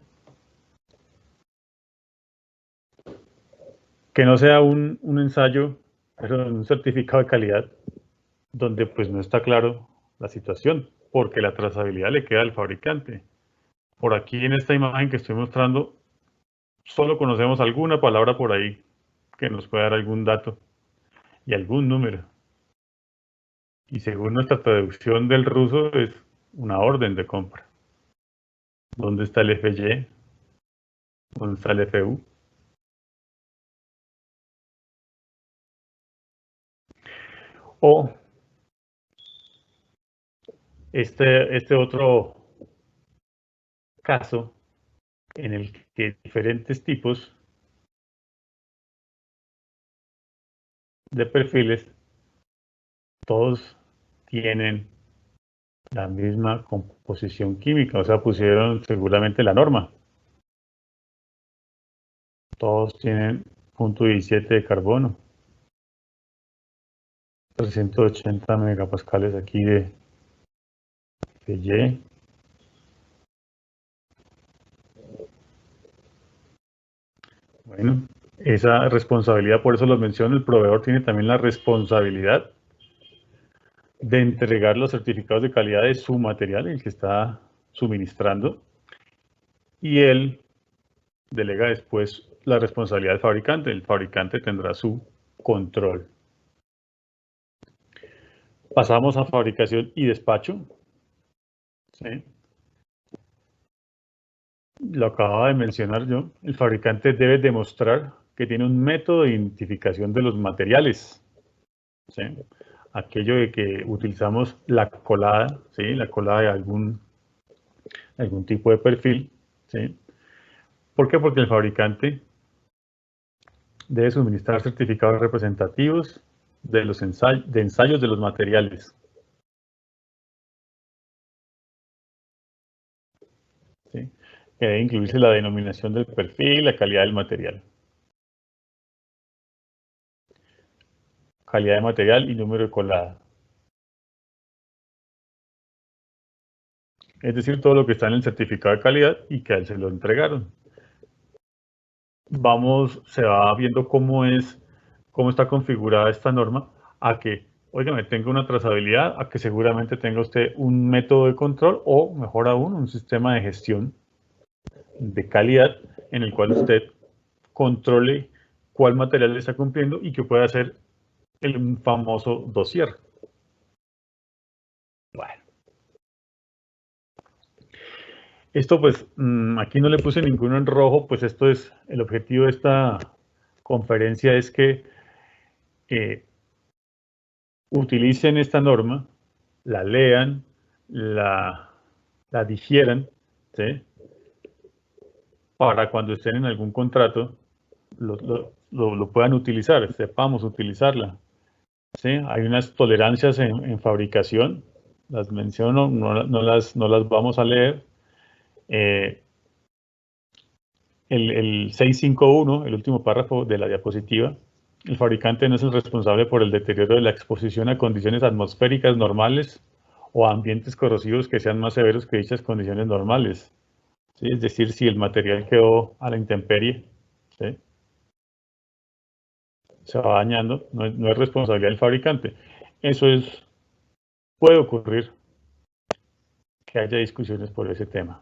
S5: Que no sea un ensayo, un certificado de calidad, donde pues no está claro la situación, porque la trazabilidad le queda al fabricante. Por aquí en esta imagen que estoy mostrando, solo conocemos alguna palabra por ahí que nos pueda dar algún dato y algún número. Y según nuestra traducción del ruso es una orden de compra. ¿Dónde está el FY? ¿Dónde está el FU? O este otro caso en el que diferentes tipos de perfiles, todos tienen la misma composición química, o sea, pusieron seguramente la norma. Todos tienen 0.17 de carbono. 380 megapascales aquí de Y. Bueno, esa responsabilidad, por eso lo menciono, el proveedor tiene también la responsabilidad de entregar los certificados de calidad de su material, el que está suministrando, y él delega después la responsabilidad del fabricante. El fabricante tendrá su control. Pasamos a fabricación y despacho. ¿Sí? Lo acababa de mencionar yo. El fabricante debe demostrar que tiene un método de identificación de los materiales. ¿Sí? Aquello de que utilizamos la colada, ¿sí? La colada de algún tipo de perfil. ¿Sí? ¿Por qué? Porque el fabricante debe suministrar certificados representativos de los ensayos de los materiales. ¿Sí? Que debe incluirse la denominación del perfil, la calidad del material. Calidad de material y número de colada. Es decir, todo lo que está en el certificado de calidad y que a él se lo entregaron. Se va viendo cómo está configurada esta norma, a que, oígame, tenga una trazabilidad, a que seguramente tenga usted un método de control o, mejor aún, un sistema de gestión de calidad en el cual usted controle cuál material le está cumpliendo y que pueda hacer el famoso dossier. Bueno. Esto pues, aquí no le puse ninguno en rojo, pues esto es, el objetivo de esta conferencia es que utilicen esta norma, la lean, la digieran, ¿sí? Para cuando estén en algún contrato, lo puedan utilizar, sepamos utilizarla. ¿Sí? Hay unas tolerancias en fabricación, las menciono, no las vamos a leer. El 651, el último párrafo de la diapositiva, el fabricante no es el responsable por el deterioro de la exposición a condiciones atmosféricas normales o a ambientes corrosivos que sean más severos que dichas condiciones normales. ¿Sí? Es decir, si el material quedó a la intemperie, ¿sí? Se va dañando, no es responsabilidad del fabricante. Puede ocurrir que haya discusiones por ese tema.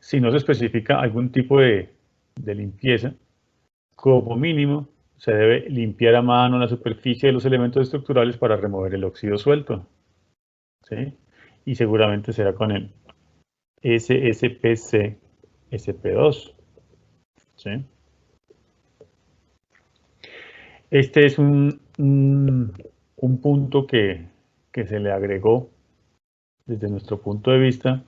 S5: Si no se especifica algún tipo de limpieza, como mínimo se debe limpiar a mano la superficie de los elementos estructurales para remover el óxido suelto. ¿Sí? Y seguramente será con el SSPC SP2. ¿Sí? Este es un punto que se le agregó desde nuestro punto de vista.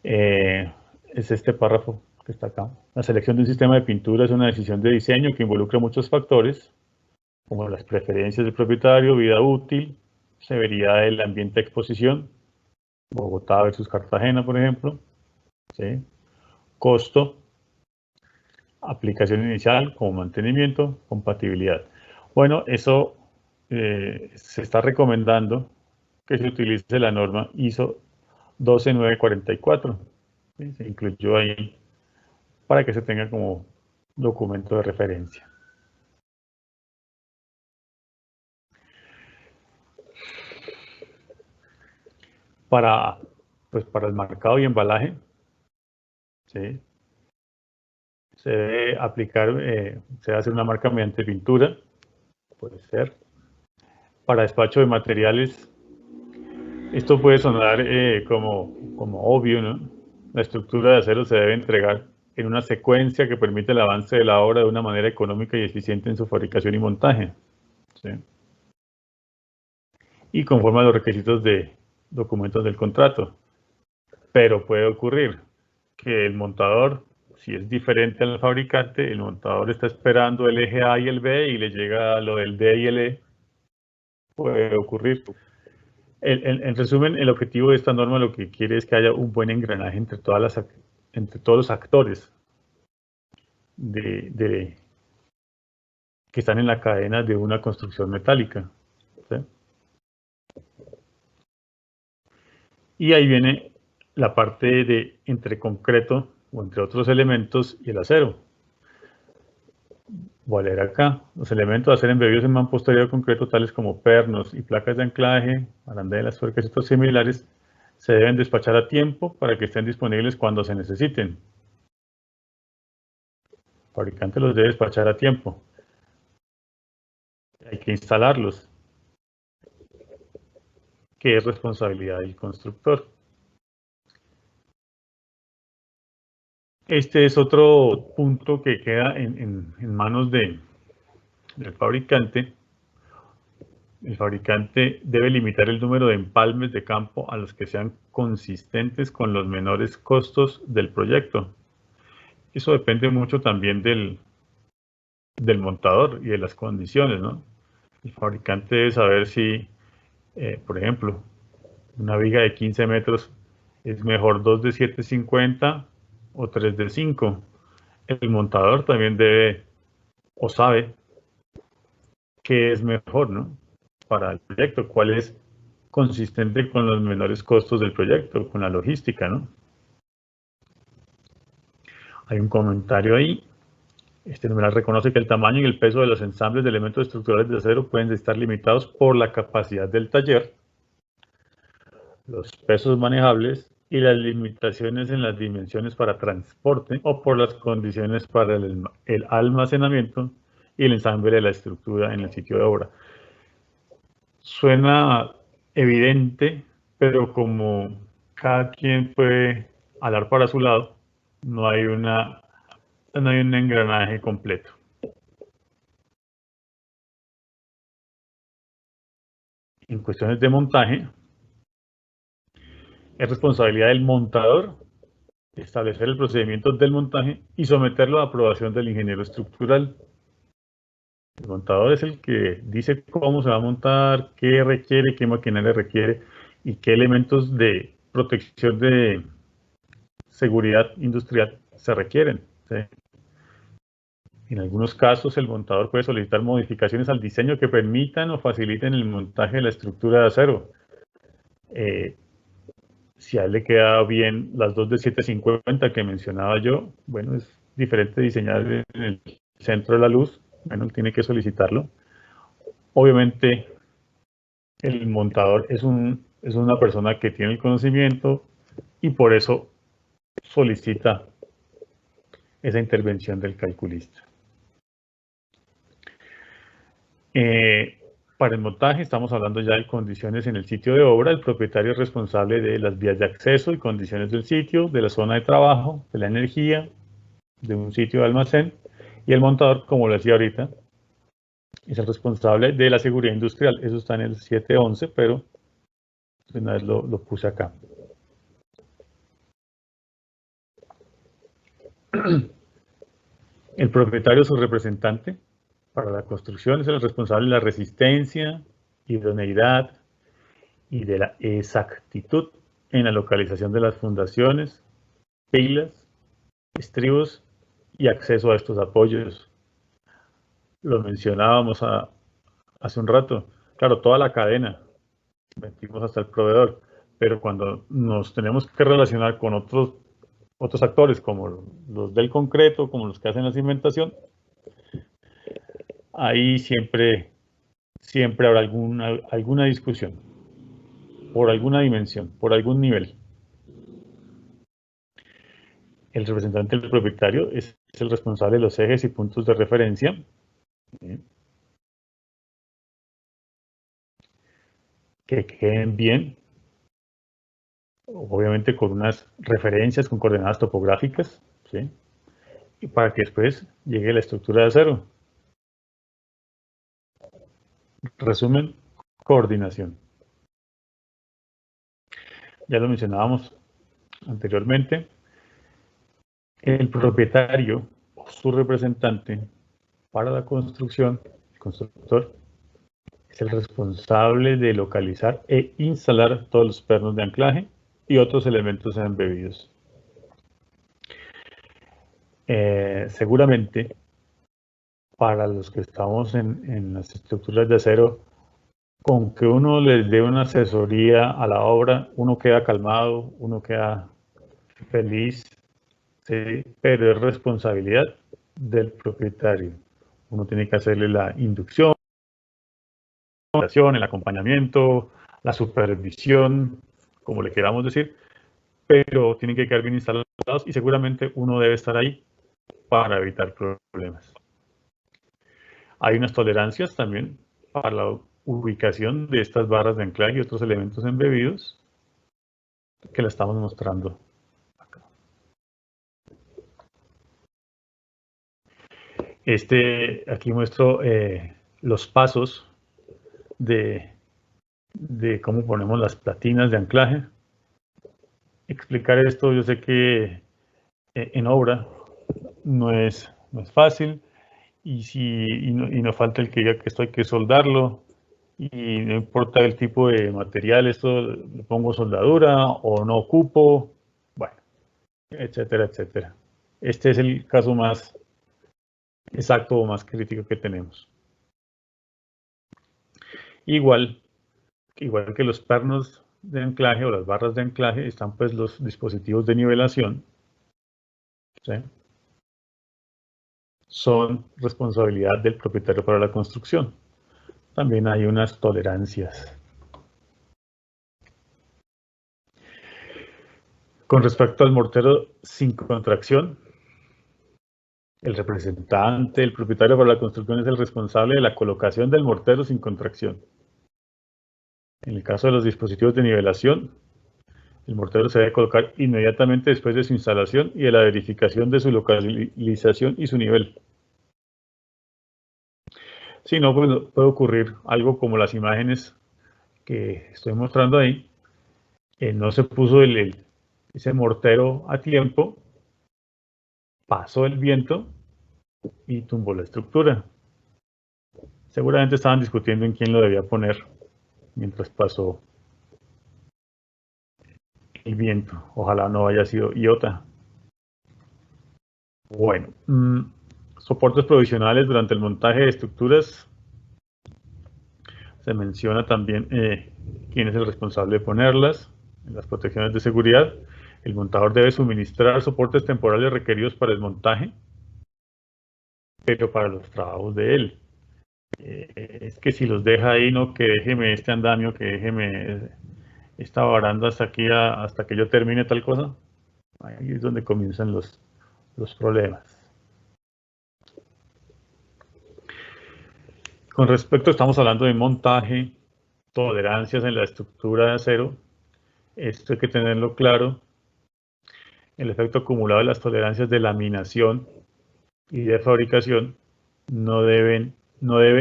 S5: Es este párrafo que está acá. La selección de un sistema de pintura es una decisión de diseño que involucra muchos factores, como las preferencias del propietario, vida útil, severidad del ambiente de exposición, Bogotá versus Cartagena, por ejemplo, ¿sí? Costo, aplicación inicial como mantenimiento, compatibilidad. Bueno, eso se está recomendando que se utilice la norma ISO 12944. ¿Sí? Se incluyó ahí para que se tenga como documento de referencia. Para el marcado y embalaje, ¿sí? Se debe aplicar, se debe hacer una marca mediante pintura, puede ser. Para despacho de materiales, esto puede sonar como obvio, ¿no? La estructura de acero se debe entregar en una secuencia que permite el avance de la obra de una manera económica y eficiente en su fabricación y montaje, ¿sí? Y conforme a los requisitos de documentos del contrato. Pero puede ocurrir que el montador, si es diferente al fabricante, el montador está esperando el eje A y el B y le llega lo del D y el E. Puede ocurrir. En resumen, el objetivo de esta norma lo que quiere es que haya un buen engranaje entre todos los actores que están en la cadena de una construcción metálica, ¿sí? Y ahí viene la parte de entre concreto o entre otros elementos y el acero. Voy a leer acá. Los elementos de acero embebidos en mampostería de concreto, tales como pernos y placas de anclaje, arandelas, tuercas y otros similares, se deben despachar a tiempo para que estén disponibles cuando se necesiten. El fabricante los debe despachar a tiempo. Hay que instalarlos, que es responsabilidad del constructor. Este es otro punto que queda en manos del fabricante. El fabricante debe limitar el número de empalmes de campo a los que sean consistentes con los menores costos del proyecto. Eso depende mucho también del montador y de las condiciones, ¿no? El fabricante debe saber si, por ejemplo, una viga de 15 metros es mejor 2 de 7,50 o 3 de 5. El montador también debe o sabe qué es mejor, ¿no? Para el proyecto, cuál es consistente con los menores costos del proyecto, con la logística, ¿no? Hay un comentario ahí. Este numeral reconoce que el tamaño y el peso de los ensambles de elementos estructurales de acero pueden estar limitados por la capacidad del taller, los pesos manejables y las limitaciones en las dimensiones para transporte o por las condiciones para el almacenamiento y el ensamble de la estructura en el sitio de obra. Suena evidente, pero como cada quien puede hablar para su lado, no hay un engranaje completo. En cuestiones de montaje, es responsabilidad del montador establecer el procedimiento del montaje y someterlo a aprobación del ingeniero estructural. El montador es el que dice cómo se va a montar, qué requiere, qué maquinaria requiere y qué elementos de protección de seguridad industrial se requieren, ¿sí? En algunos casos, el montador puede solicitar modificaciones al diseño que permitan o faciliten el montaje de la estructura de acero. Si a él le queda bien las 2 de 7,50 que mencionaba yo, bueno, es diferente diseñar en el centro de la luz, bueno, él tiene que solicitarlo. Obviamente, el montador es una persona que tiene el conocimiento y por eso solicita esa intervención del calculista. Para el montaje estamos hablando ya de condiciones en el sitio de obra. El propietario es responsable de las vías de acceso y condiciones del sitio, de la zona de trabajo, de la energía, de un sitio de almacén. Y el montador, como lo decía ahorita, es el responsable de la seguridad industrial. Eso está en el 711, pero una vez lo puse acá. El propietario, su representante para la construcción, es el responsable de la resistencia, idoneidad y de la exactitud en la localización de las fundaciones, pilas, estribos y acceso a estos apoyos. Lo mencionábamos hace un rato. Claro, toda la cadena, metimos hasta el proveedor, pero cuando nos tenemos que relacionar con otros actores, como los del concreto, como los que hacen la cimentación, ahí siempre habrá alguna discusión, por alguna dimensión, por algún nivel. El representante del propietario es el responsable de los ejes y puntos de referencia. Que queden bien, obviamente con unas referencias, con coordenadas topográficas, ¿sí? Y para que después llegue la estructura de acero. Resumen, coordinación. Ya lo mencionábamos anteriormente. El propietario o su representante para la construcción, el constructor, es el responsable de localizar e instalar todos los pernos de anclaje y otros elementos embebidos. Seguramente, para los que estamos en las estructuras de acero, con que uno les dé una asesoría a la obra, uno queda calmado, uno queda feliz, ¿sí? Pero es responsabilidad del propietario. Uno tiene que hacerle la inducción, el acompañamiento, la supervisión, como le queramos decir, pero tienen que quedar bien instalados y seguramente uno debe estar ahí para evitar problemas. Hay unas tolerancias también para la ubicación de estas barras de anclaje y otros elementos embebidos que la estamos mostrando acá. Aquí muestro los pasos de cómo ponemos las platinas de anclaje. Explicar esto, yo sé que en obra no es fácil y no falta el que diga que esto hay que soldarlo y no importa el tipo de material, esto le pongo soldadura o no ocupo, bueno, etcétera, etcétera. Este es el caso más exacto o más crítico que tenemos. Igual que los pernos de anclaje o las barras de anclaje, están pues los dispositivos de nivelación, ¿sí? Son responsabilidad del propietario para la construcción. También hay unas tolerancias. Con respecto al mortero sin contracción, el representante, el propietario para la construcción es el responsable de la colocación del mortero sin contracción. En el caso de los dispositivos de nivelación, el mortero se debe colocar inmediatamente después de su instalación y de la verificación de su localización y su nivel. Si no, pues puede ocurrir algo como las imágenes que estoy mostrando ahí. No se puso ese mortero a tiempo, pasó el viento y tumbó la estructura. Seguramente estaban discutiendo en quién lo debía poner mientras pasó el viento. Ojalá no haya sido iota. Bueno, soportes provisionales durante el montaje de estructuras. Se menciona también quién es el responsable de ponerlas, en las protecciones de seguridad. El montador debe suministrar soportes temporales requeridos para el montaje, pero para los trabajos de él. Es que si los deja ahí, no, que déjeme este andamio, que déjeme esta baranda hasta aquí, hasta que yo termine tal cosa. Ahí es donde comienzan los problemas. Con respecto, estamos hablando de montaje, tolerancias en la estructura de acero. Esto hay que tenerlo claro. El efecto acumulado de las tolerancias de laminación y de fabricación no debe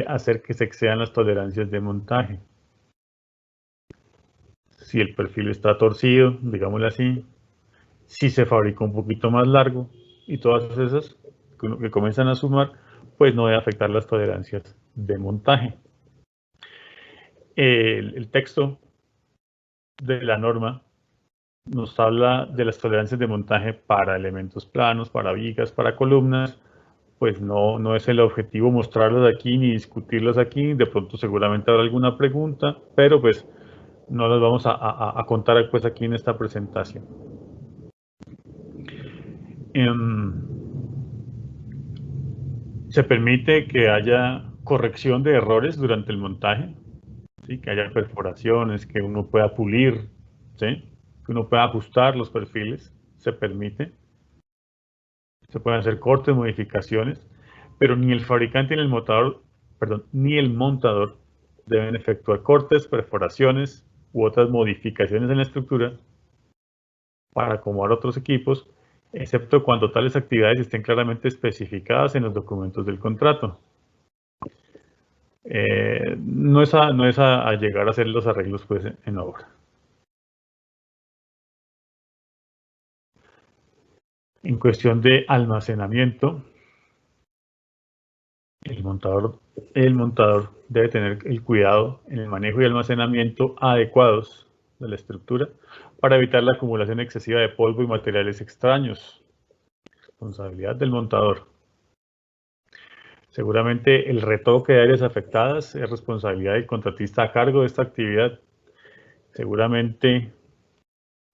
S5: hacer que se excedan las tolerancias de montaje. Si el perfil está torcido, digámoslo así, si se fabricó un poquito más largo y todas esas que comienzan a sumar, pues no debe afectar las tolerancias de montaje. El texto de la norma nos habla de las tolerancias de montaje para elementos planos, para vigas, para columnas. Pues no es el objetivo mostrarlas aquí ni discutirlas aquí. De pronto seguramente habrá alguna pregunta, pero pues no las vamos a contar pues aquí en esta presentación. Se permite que haya corrección de errores durante el montaje, ¿sí? Que haya perforaciones, que uno pueda pulir, ¿sí? Que uno pueda ajustar los perfiles, se permite. Se pueden hacer cortes, modificaciones, pero ni el fabricante ni el montador, ni el montador deben efectuar cortes, perforaciones u otras modificaciones en la estructura para acomodar otros equipos, excepto cuando tales actividades estén claramente especificadas en los documentos del contrato. No es a llegar a hacer los arreglos pues, en obra. En cuestión de almacenamiento, El montador debe tener el cuidado en el manejo y almacenamiento adecuados de la estructura para evitar la acumulación excesiva de polvo y materiales extraños. Responsabilidad del montador. Seguramente el retoque de áreas afectadas es responsabilidad del contratista a cargo de esta actividad. Seguramente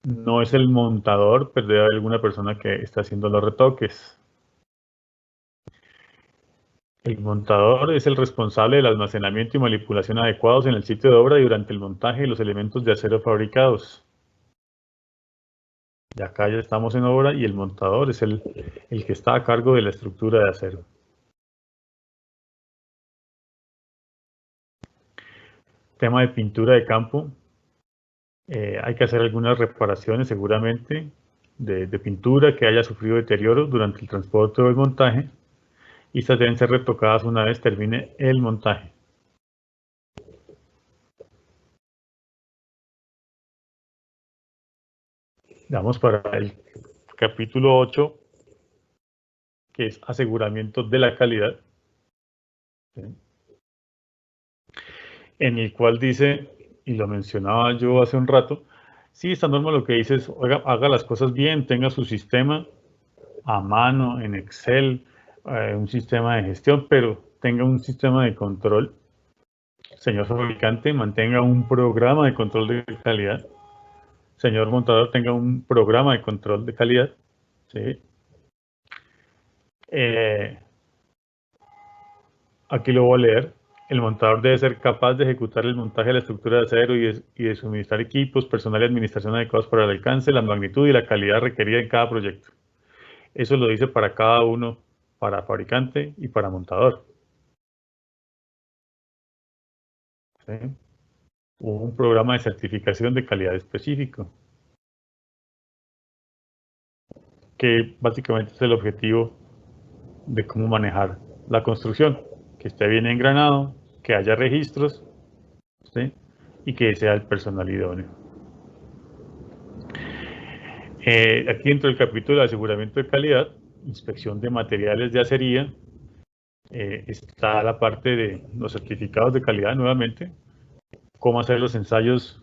S5: no es el montador, pero debe haber alguna persona que está haciendo los retoques. El montador es el responsable del almacenamiento y manipulación adecuados en el sitio de obra y durante el montaje de los elementos de acero fabricados. Y acá ya estamos en obra y el montador es el que está a cargo de la estructura de acero. Tema de pintura de campo. Hay que hacer algunas reparaciones seguramente de pintura que haya sufrido deterioro durante el transporte o el montaje. Y estas deben ser retocadas una vez termine el montaje. Vamos para el capítulo 8, que es aseguramiento de la calidad, en el cual dice, y lo mencionaba yo hace un rato, sí, esta norma lo que dice es, oiga, haga las cosas bien, tenga su sistema a mano, en Excel, un sistema de gestión, pero tenga un sistema de control. Señor fabricante, mantenga un programa de control de calidad. Señor montador, tenga un programa de control de calidad. ¿Sí? Aquí lo voy a leer. El montador debe ser capaz de ejecutar el montaje de la estructura de acero y de suministrar equipos, personal y administración adecuados para el alcance, la magnitud y la calidad requerida en cada proyecto. Eso lo dice para cada uno, para fabricante y para montador. ¿Sí? Un programa de certificación de calidad específico, que básicamente es el objetivo de cómo manejar la construcción, que esté bien engranado, que haya registros, ¿sí? Y que sea el personal idóneo. Aquí dentro del capítulo de aseguramiento de calidad, inspección de materiales de acería, está la parte de los certificados de calidad nuevamente, cómo hacer los ensayos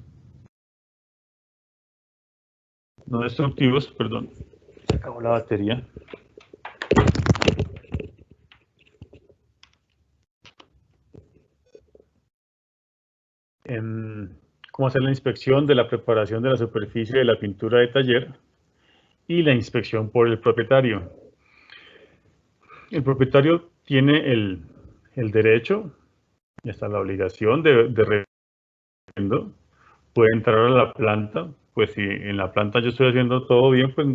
S5: no destructivos, perdón, se acabó la batería. Cómo hacer la inspección de la preparación de la superficie de la pintura de taller y la inspección por el propietario. El propietario tiene el derecho y hasta la obligación de refrendo. Puede entrar a la planta, pues si en la planta yo estoy haciendo todo bien, pues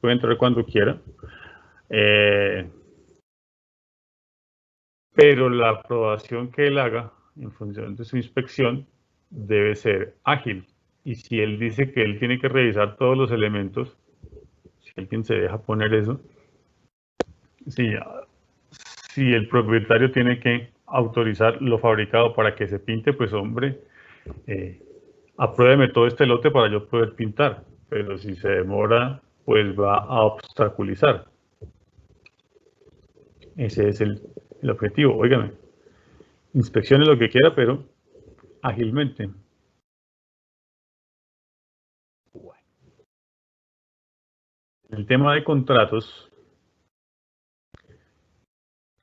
S5: puede entrar cuando quiera. Pero la aprobación que él haga en función de su inspección debe ser ágil. Y si él dice que él tiene que revisar todos los elementos, si alguien se deja poner eso, si el propietario tiene que autorizar lo fabricado para que se pinte, pues hombre, apruébeme todo este lote para yo poder pintar. Pero si se demora, pues va a obstaculizar. Ese es el objetivo. Óigame, inspeccione lo que quiera, pero ágilmente. El tema de contratos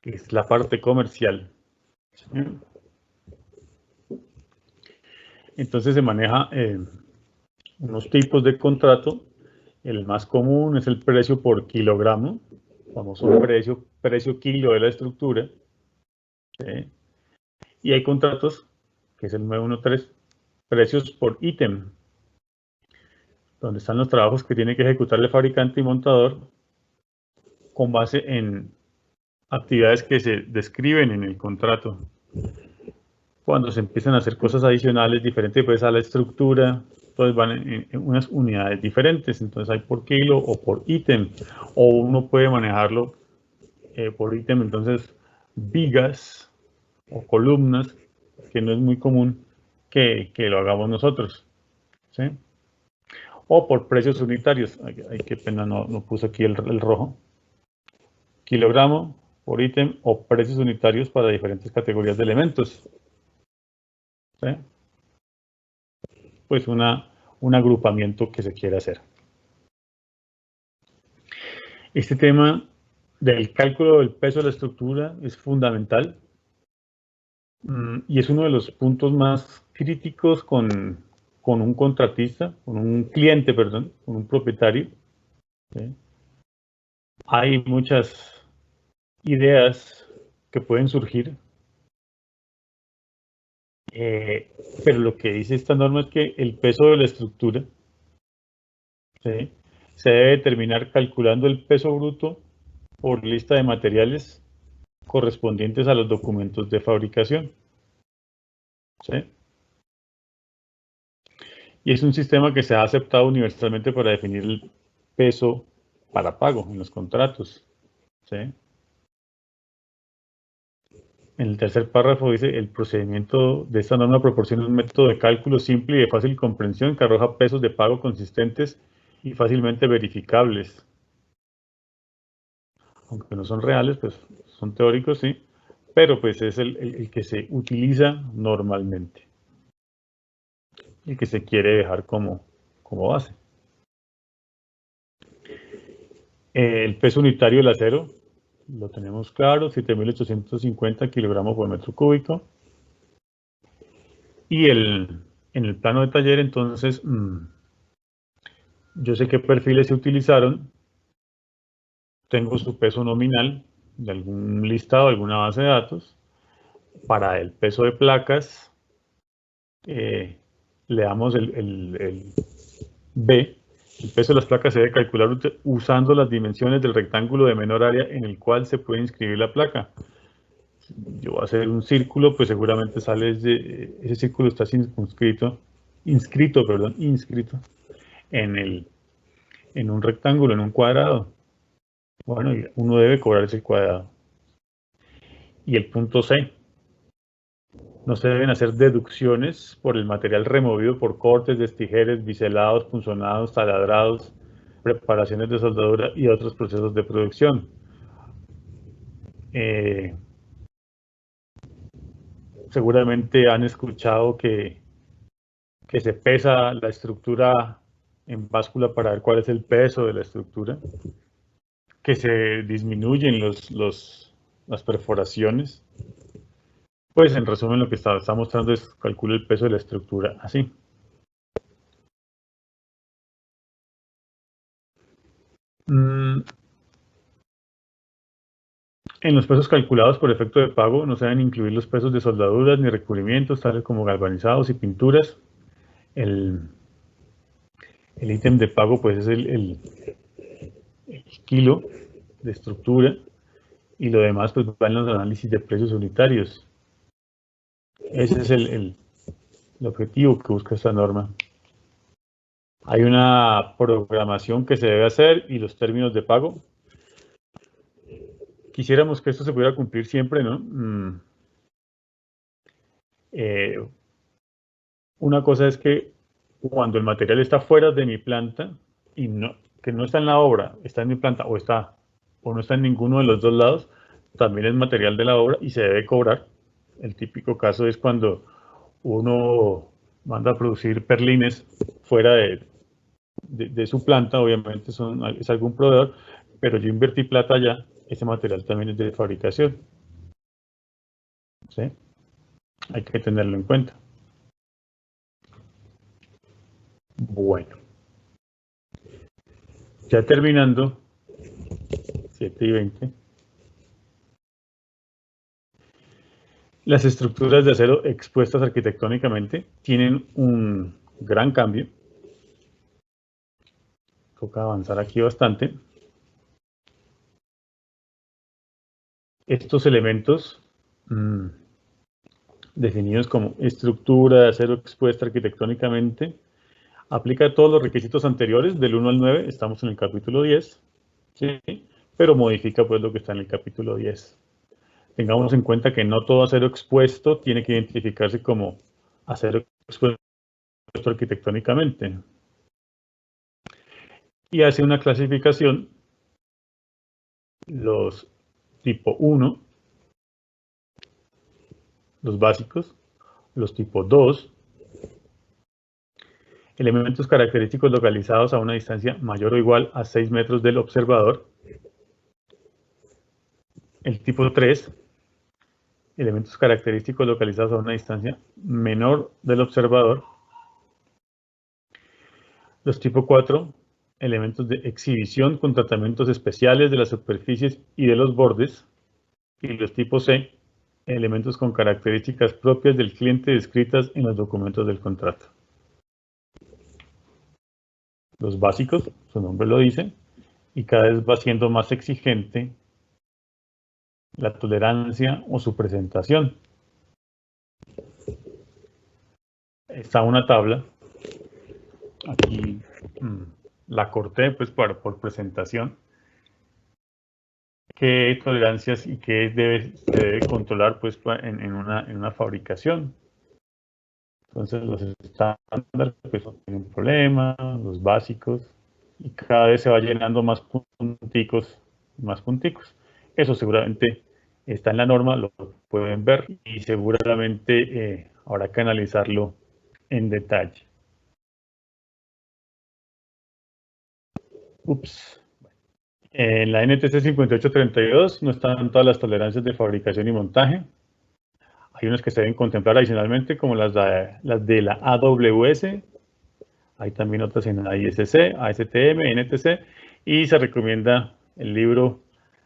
S5: es la parte comercial. Entonces se maneja unos tipos de contrato. El más común es el precio por kilogramo, famoso precio kilo de la estructura. ¿Sí? Y hay contratos, que es el 913, precios por ítem, donde están los trabajos que tiene que ejecutar el fabricante y montador con base en actividades que se describen en el contrato. Cuando se empiezan a hacer cosas adicionales diferentes pues a la estructura, entonces van en unas unidades diferentes, entonces hay por kilo o por ítem, o uno puede manejarlo por ítem, entonces vigas o columnas, que no es muy común que lo hagamos nosotros, ¿sí? O por precios unitarios. Ay, qué pena, no puse aquí el rojo. Kilogramo, por ítem o precios unitarios para diferentes categorías de elementos. ¿Sí? Pues un agrupamiento que se quiere hacer. Este tema del cálculo del peso de la estructura es fundamental y es uno de los puntos más críticos con un contratista, con un cliente, perdón, con un propietario. ¿Sí? Hay muchas ideas que pueden surgir, pero lo que dice esta norma es que el peso de la estructura, ¿sí?, se debe determinar calculando el peso bruto por lista de materiales correspondientes a los documentos de fabricación. ¿Sí? Y es un sistema que se ha aceptado universalmente para definir el peso para pago en los contratos. ¿Sí? En el tercer párrafo dice, el procedimiento de esta norma proporciona un método de cálculo simple y de fácil comprensión que arroja pesos de pago consistentes y fácilmente verificables. Aunque no son reales, pues son teóricos, sí, pero pues es el que se utiliza normalmente y que se quiere dejar como base. El peso unitario del acero, lo tenemos claro, 7.850 kilogramos por metro cúbico. Y en el plano de taller, entonces, yo sé qué perfiles se utilizaron, tengo su peso nominal de algún listado, alguna base de datos. Para el peso de placas, le damos el B. El peso de las placas se debe calcular usando las dimensiones del rectángulo de menor área en el cual se puede inscribir la placa. Yo voy a hacer un círculo, pues seguramente sale ese círculo está inscrito en un rectángulo, en un cuadrado. Bueno, uno debe cobrar ese cuadrado. Y el punto C. No se deben hacer deducciones por el material removido por cortes, destijeres, biselados, punzonados, taladrados, preparaciones de soldadura y otros procesos de producción. Seguramente han escuchado que se pesa la estructura en báscula para ver cuál es el peso de la estructura, que se disminuyen las perforaciones. Pues en resumen lo que está mostrando es calcula el peso de la estructura así. En los pesos calculados por efecto de pago no se deben incluir los pesos de soldaduras ni recubrimientos tales como galvanizados y pinturas. El ítem de pago pues es el kilo de estructura y lo demás pues va en los análisis de precios unitarios. Ese es el objetivo que busca esta norma. Hay una programación que se debe hacer y los términos de pago. Quisiéramos que esto se pudiera cumplir siempre, ¿no? Una cosa es que cuando el material está fuera de mi planta y que no está en la obra, está en mi planta o no está en ninguno de los dos lados, también es material de la obra y se debe cobrar. El típico caso es cuando uno manda a producir perlines fuera de su planta, obviamente es algún proveedor, pero yo invertí plata allá, ese material también es de fabricación. ¿Sí? Hay que tenerlo en cuenta. Bueno, ya terminando, 7:20. Las estructuras de acero expuestas arquitectónicamente tienen un gran cambio. Toca avanzar aquí bastante. Estos elementos definidos como estructura de acero expuesta arquitectónicamente aplica todos los requisitos anteriores del 1 al 9, estamos en el capítulo 10, ¿sí? Pero modifica pues lo que está en el capítulo 10. Tengamos en cuenta que no todo acero expuesto tiene que identificarse como acero expuesto arquitectónicamente. Y hace una clasificación los tipo 1, los básicos, los tipo 2, elementos característicos localizados a una distancia mayor o igual a 6 metros del observador, el tipo 3, elementos característicos localizados a una distancia menor del observador, los tipo 4, elementos de exhibición con tratamientos especiales de las superficies y de los bordes, y los tipo C, elementos con características propias del cliente descritas en los documentos del contrato. Los básicos, su nombre lo dice, y cada vez va siendo más exigente la tolerancia o su presentación. Está una tabla, aquí la corté pues por presentación, qué tolerancias y qué se debe controlar pues en una fabricación. Entonces los estándares pues no tienen problema, los básicos, y cada vez se va llenando más punticos, más punticos. Eso seguramente está en la norma, lo pueden ver, y seguramente habrá que analizarlo en detalle. En la NTC 5832 no están todas las tolerancias de fabricación y montaje. Hay unas que se deben contemplar adicionalmente, como las de la AWS. Hay también otras en AISC, ASTM, NTC, y se recomienda el libro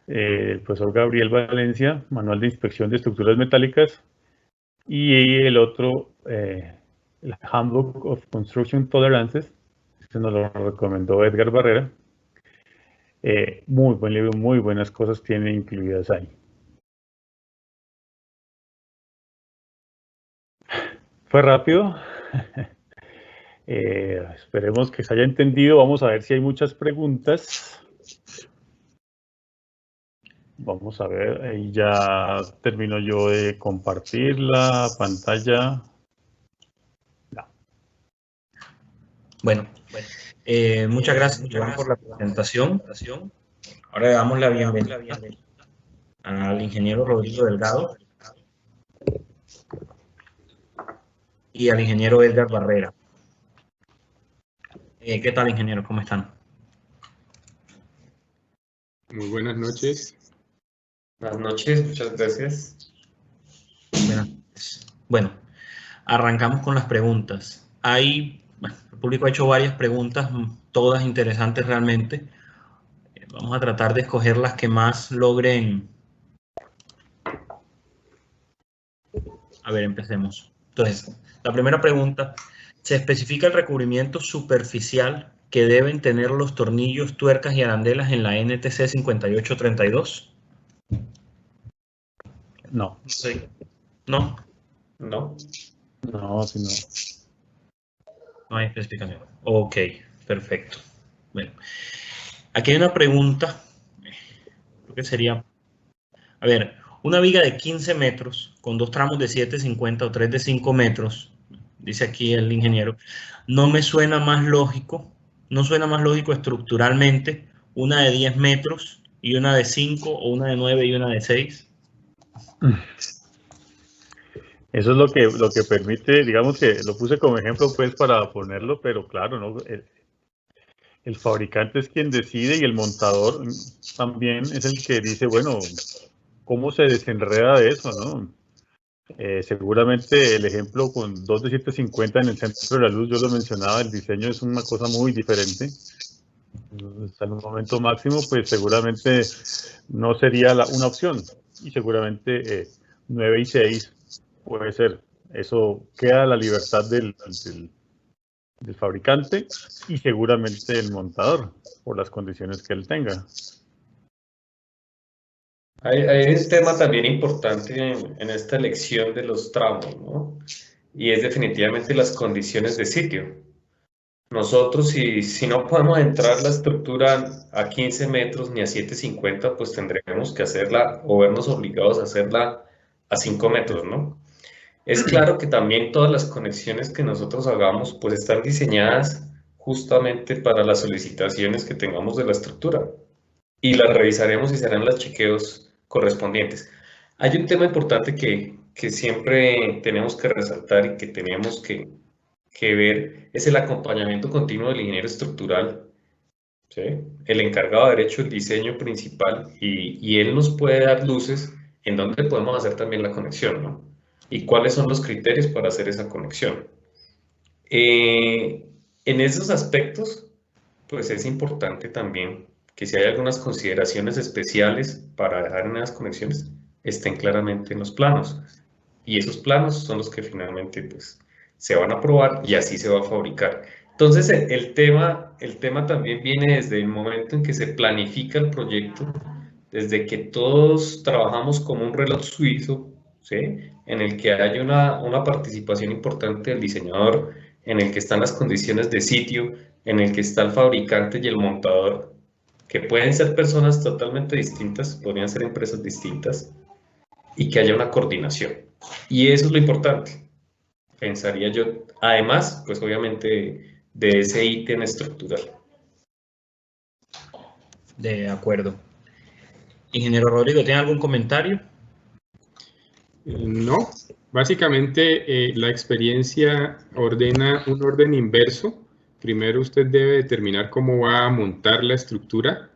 S5: del profesor Gabriel Valencia, Manual de Inspección de Estructuras Metálicas, y el otro, el Handbook of Construction Tolerances, este nos lo recomendó Edgar Barrera. Muy buen libro, muy buenas cosas tiene incluidas ahí. Fue rápido. Esperemos que se haya entendido. Vamos a ver si hay muchas preguntas. Vamos a ver, ahí ya termino yo de compartir la pantalla. No.
S2: Bueno, muchas gracias, Joan, por la presentación. Ahora le damos la bienvenida al ingeniero Rodrigo Delgado y al ingeniero Edgar Barrera. ¿Qué tal, ingeniero? ¿Cómo están?
S6: Muy buenas noches.
S7: Buenas noches, muchas gracias.
S2: Buenas noches. Bueno, arrancamos con las preguntas. El público ha hecho varias preguntas, todas interesantes realmente. Vamos a tratar de escoger las que más logren. A ver, empecemos. Entonces, la primera pregunta, ¿se especifica el recubrimiento superficial que deben tener los tornillos, tuercas y arandelas en la NTC 5832?
S5: No.
S7: Sí.
S2: ¿No?
S7: No.
S5: No, si no.
S2: No hay especificación. Ok, perfecto. Bueno, aquí hay una pregunta, creo que sería, a ver, una viga de 15 metros con dos tramos de 7,50 o 3 de 5 metros, dice aquí el ingeniero, no me suena más lógico, no suena más lógico estructuralmente una de 10 metros y una de 5 o una de 9 y una de 6.
S5: Eso es lo que permite, digamos que lo puse como ejemplo pues para ponerlo, pero claro, ¿no? El fabricante es quien decide y el montador también es el que dice, bueno, ¿cómo se desenreda de eso, no? Seguramente el ejemplo con 2 de 750 en el centro de la luz, yo lo mencionaba, el diseño es una cosa muy diferente. Hasta el momento máximo, pues seguramente no sería una opción y seguramente 9 y 6 puede ser. Eso queda a la libertad del fabricante y seguramente el montador por las condiciones que él tenga.
S7: Hay un tema también importante en esta elección de los tramos, ¿no? Y es definitivamente las condiciones de sitio. Nosotros, si no podemos entrar la estructura a 15 metros ni a 7,50, pues tendremos que hacerla o vernos obligados a hacerla a 5 metros, ¿no? Es claro que también todas las conexiones que nosotros hagamos pues están diseñadas justamente para las solicitaciones que tengamos de la estructura y las revisaremos y serán los chequeos correspondientes. Hay un tema importante que siempre tenemos que resaltar y que tenemos que ver, es el acompañamiento continuo del ingeniero estructural, ¿sí? El encargado de derecho del diseño principal, y él nos puede dar luces en dónde podemos hacer también la conexión, ¿no? Y cuáles son los criterios para hacer esa conexión. En esos aspectos, pues es importante también que si hay algunas consideraciones especiales para dejar en esas conexiones, estén claramente en los planos. Y esos planos son los que finalmente pues, se van a aprobar y así se va a fabricar. Entonces el tema también viene desde el momento en que se planifica el proyecto, desde que todos trabajamos como un reloj suizo, ¿sí? En el que hay una participación importante del diseñador, en el que están las condiciones de sitio, en el que está el fabricante y el montador, que pueden ser personas totalmente distintas, podrían ser empresas distintas, y que haya una coordinación. Y eso es lo importante, pensaría yo, además, pues obviamente, de ese ítem estructural.
S2: De acuerdo. Ingeniero Rodrigo, ¿tiene algún comentario?
S6: No, básicamente la experiencia ordena un orden inverso. Primero usted debe determinar cómo va a montar la estructura,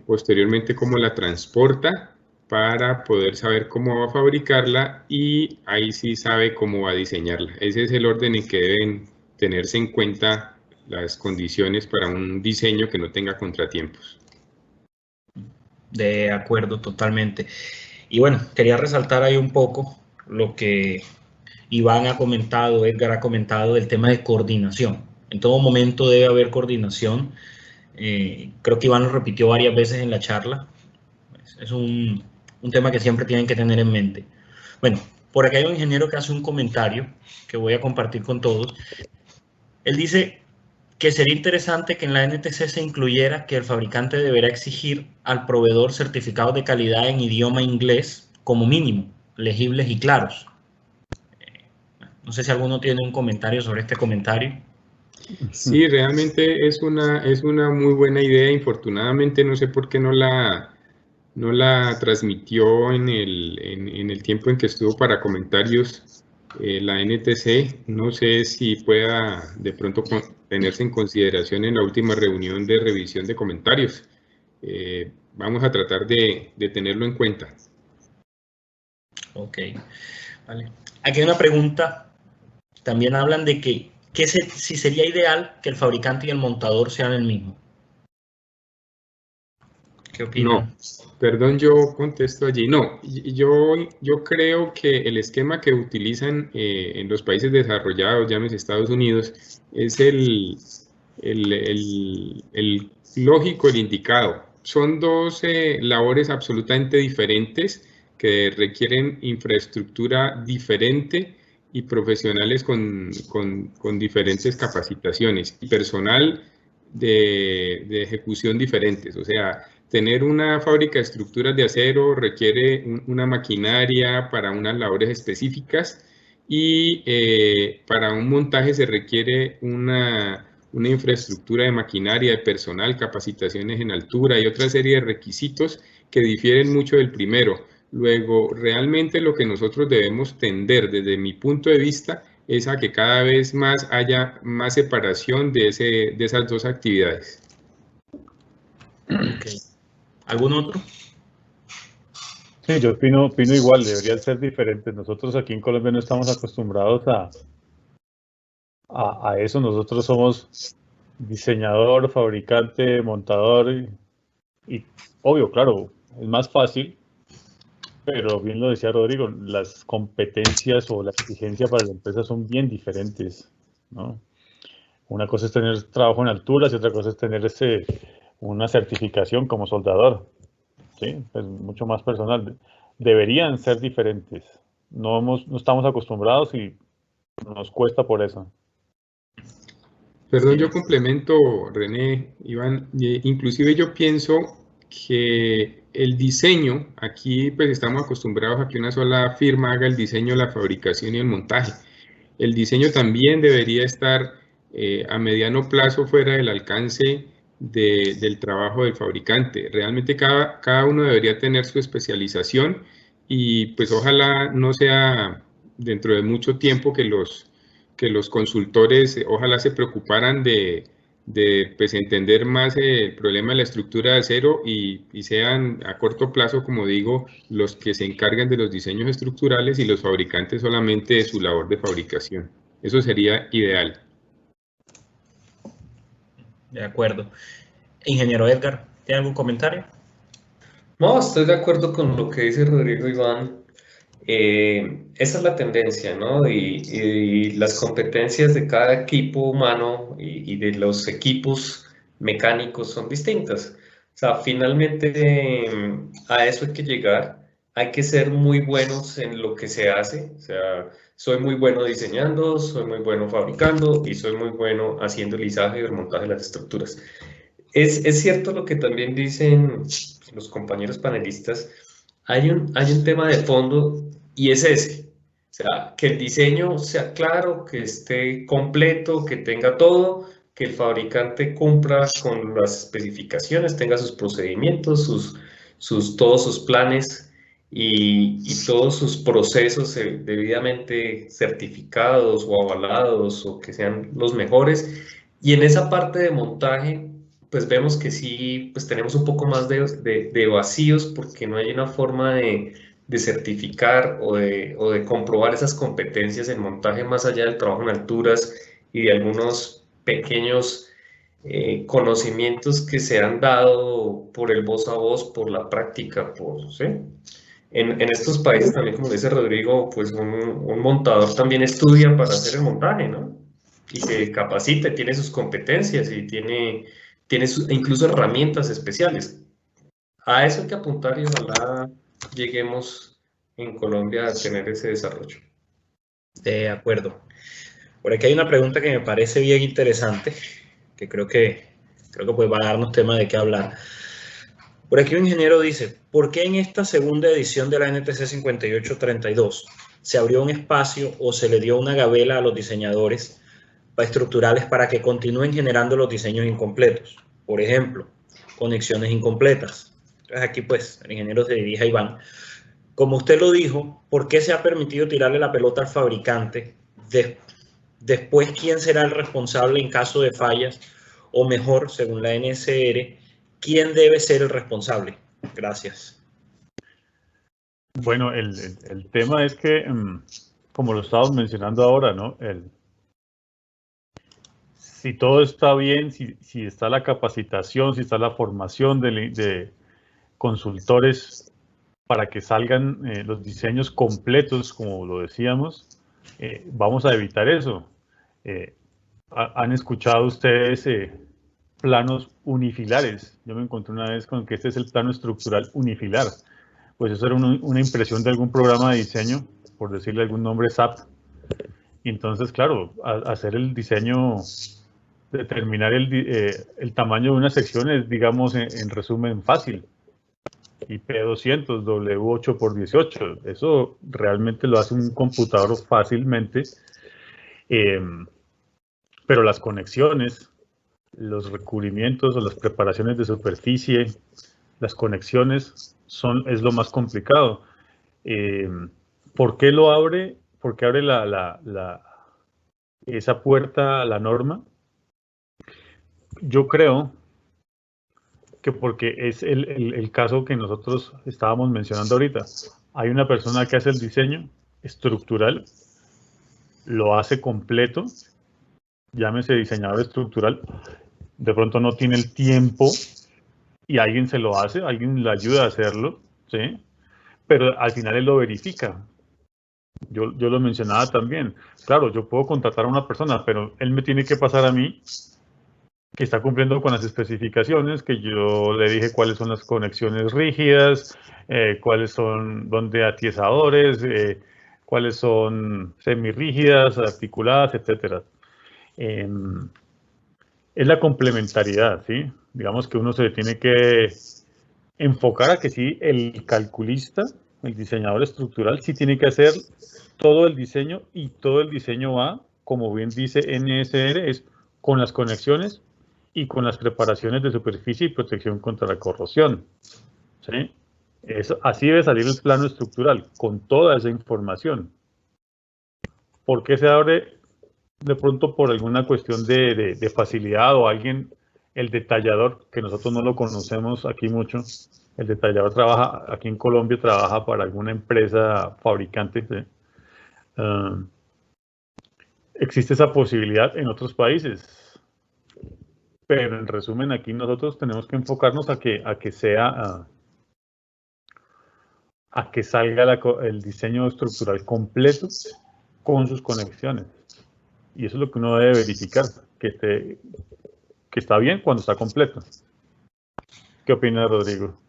S6: posteriormente cómo la transporta para poder saber cómo va a fabricarla y ahí sí sabe cómo va a diseñarla. Ese es el orden en que deben tenerse en cuenta las condiciones para un diseño que no tenga contratiempos.
S2: De acuerdo, totalmente. Y bueno, quería resaltar ahí un poco lo que Iván ha comentado, Edgar ha comentado, del tema de coordinación. En todo momento debe haber coordinación. Creo que Iván lo repitió varias veces en la charla. Es un tema que siempre tienen que tener en mente. Bueno, por acá hay un ingeniero que hace un comentario que voy a compartir con todos. Él dice que sería interesante que en la NTC se incluyera que el fabricante deberá exigir al proveedor certificados de calidad en idioma inglés como mínimo, legibles y claros. No sé si alguno tiene un comentario sobre este comentario.
S6: Sí, realmente es una muy buena idea. Infortunadamente no sé por qué no la transmitió en el tiempo en que estuvo para comentarios la NTC. No sé si pueda de pronto tenerse en consideración en la última reunión de revisión de comentarios. Vamos a tratar de tenerlo en cuenta.
S2: Ok, vale. Aquí hay una pregunta. También hablan de que si sería ideal que el fabricante y el montador sean el mismo. ¿Qué opinan?
S6: No, perdón, yo contesto allí. No, yo creo que el esquema que utilizan en los países desarrollados, llámese Estados Unidos, es el lógico, el indicado. Son dos labores absolutamente diferentes que requieren infraestructura diferente y profesionales con diferentes capacitaciones y personal de ejecución diferentes. O sea, tener una fábrica de estructuras de acero requiere una maquinaria para unas labores específicas y para un montaje se requiere una infraestructura de maquinaria, de personal, capacitaciones en altura y otra serie de requisitos que difieren mucho del primero. Luego, realmente lo que nosotros debemos tender desde mi punto de vista es a que cada vez más haya más separación de esas dos actividades.
S2: Okay. ¿Algún otro?
S5: Sí, yo opino igual, deberían ser diferentes. Nosotros aquí en Colombia no estamos acostumbrados a eso. Nosotros somos diseñador, fabricante, montador y obvio, claro, es más fácil, pero bien lo decía Rodrigo, las competencias o la exigencia para la empresa son bien diferentes, ¿no? Una cosa es tener trabajo en alturas y otra cosa es tener una certificación como soldador, ¿sí? Es mucho más personal. Deberían ser diferentes. No estamos acostumbrados y nos cuesta por eso.
S6: Perdón, yo complemento, René, Iván, inclusive yo pienso que el diseño, aquí pues estamos acostumbrados a que una sola firma haga el diseño, la fabricación y el montaje. El diseño también debería estar a mediano plazo fuera del alcance del trabajo del fabricante. Realmente cada uno debería tener su especialización y pues ojalá no sea dentro de mucho tiempo que los consultores ojalá se preocuparan de pues, entender más el problema de la estructura de acero y sean a corto plazo, como digo, los que se encargan de los diseños estructurales y los fabricantes solamente de su labor de fabricación. Eso sería ideal.
S2: De acuerdo. Ingeniero Edgar, ¿tiene algún comentario?
S7: No, estoy de acuerdo con lo que dice Rodrigo Iván. Esa es la tendencia, ¿no? Y las competencias de cada equipo humano y de los equipos mecánicos son distintas. O sea, finalmente a eso hay que llegar. Hay que ser muy buenos en lo que se hace. O sea, soy muy bueno diseñando, soy muy bueno fabricando y soy muy bueno haciendo el lizaje y el montaje de las estructuras. Es cierto lo que también dicen los compañeros panelistas. Hay un tema de fondo y es ese. O sea, que el diseño sea claro, que esté completo, que tenga todo, que el fabricante cumpla con las especificaciones, tenga sus procedimientos, todos sus planes y todos sus procesos debidamente certificados o avalados o que sean los mejores. Y en esa parte de montaje, pues vemos que sí, pues tenemos un poco más de vacíos porque no hay una forma de certificar o de comprobar esas competencias en montaje más allá del trabajo en alturas y de algunos pequeños conocimientos que se han dado por el voz a voz, por la práctica, ¿sí? En estos países también, como dice Rodrigo, pues un montador también estudia para hacer el montaje, ¿no? Y se capacita, tiene sus competencias y tiene incluso herramientas especiales. A eso hay que apuntar y ojalá lleguemos en Colombia a tener ese desarrollo.
S2: De acuerdo. Por aquí hay una pregunta que me parece bien interesante, que creo que pues va a darnos tema de qué hablar. Por aquí un ingeniero dice, ¿por qué en esta segunda edición de la NTC 5832 se abrió un espacio o se le dio una gabela a los diseñadores estructurales para que continúen generando los diseños incompletos? Por ejemplo, conexiones incompletas. Entonces aquí pues el ingeniero se dirige a Iván. Como usted lo dijo, ¿por qué se ha permitido tirarle la pelota al fabricante? Después, ¿quién será el responsable en caso de fallas? O mejor, según la NSR, ¿quién debe ser el responsable? Gracias.
S5: Bueno, el tema es que, como lo estábamos mencionando ahora, ¿no? Si todo está bien, si está la capacitación, si está la formación de consultores para que salgan los diseños completos, como lo decíamos, vamos a evitar eso. ¿Han escuchado ustedes planos unifilares? Yo me encontré una vez con que este es el plano estructural unifilar. Pues eso era una impresión de algún programa de diseño, por decirle algún nombre SAP. Y entonces, claro, hacer el diseño, determinar el tamaño de una sección es, digamos, en resumen, fácil. IP200, W8 por 18. Eso realmente lo hace un computador fácilmente. Pero las conexiones, los recubrimientos o las preparaciones de superficie, las conexiones es lo más complicado. ¿Por qué lo abre? ¿Por qué abre esa puerta a la norma? Yo creo que porque es el caso que nosotros estábamos mencionando ahorita. Hay una persona que hace el diseño estructural, lo hace completo, llámese diseñador estructural, de pronto no tiene el tiempo y alguien se lo hace, alguien le ayuda a hacerlo, ¿sí? Pero al final él lo verifica. Yo lo mencionaba también. Claro, yo puedo contratar a una persona, pero él me tiene que pasar a mí que está cumpliendo con las especificaciones, que yo le dije cuáles son las conexiones rígidas, cuáles son, dónde atiesadores, cuáles son semirrígidas, articuladas, etcétera. Es la complementariedad, ¿sí? Digamos que uno se tiene que enfocar a que sí, el calculista, el diseñador estructural, sí tiene que hacer todo el diseño y todo el diseño va, como bien dice NSR, es con las conexiones y con las preparaciones de superficie y protección contra la corrosión. ¿Sí? Así debe salir el plano estructural, con toda esa información. ¿Por qué se abre? De pronto por alguna cuestión de facilidad o alguien, el detallador, que nosotros no lo conocemos aquí mucho, el detallador trabaja, aquí en Colombia trabaja para alguna empresa fabricante. ¿Sí? Existe esa posibilidad en otros países, pero en resumen aquí nosotros tenemos que enfocarnos a que salga el diseño estructural completo con sus conexiones. Y eso es lo que uno debe verificar, que está bien cuando está completo. ¿Qué opina Rodrigo?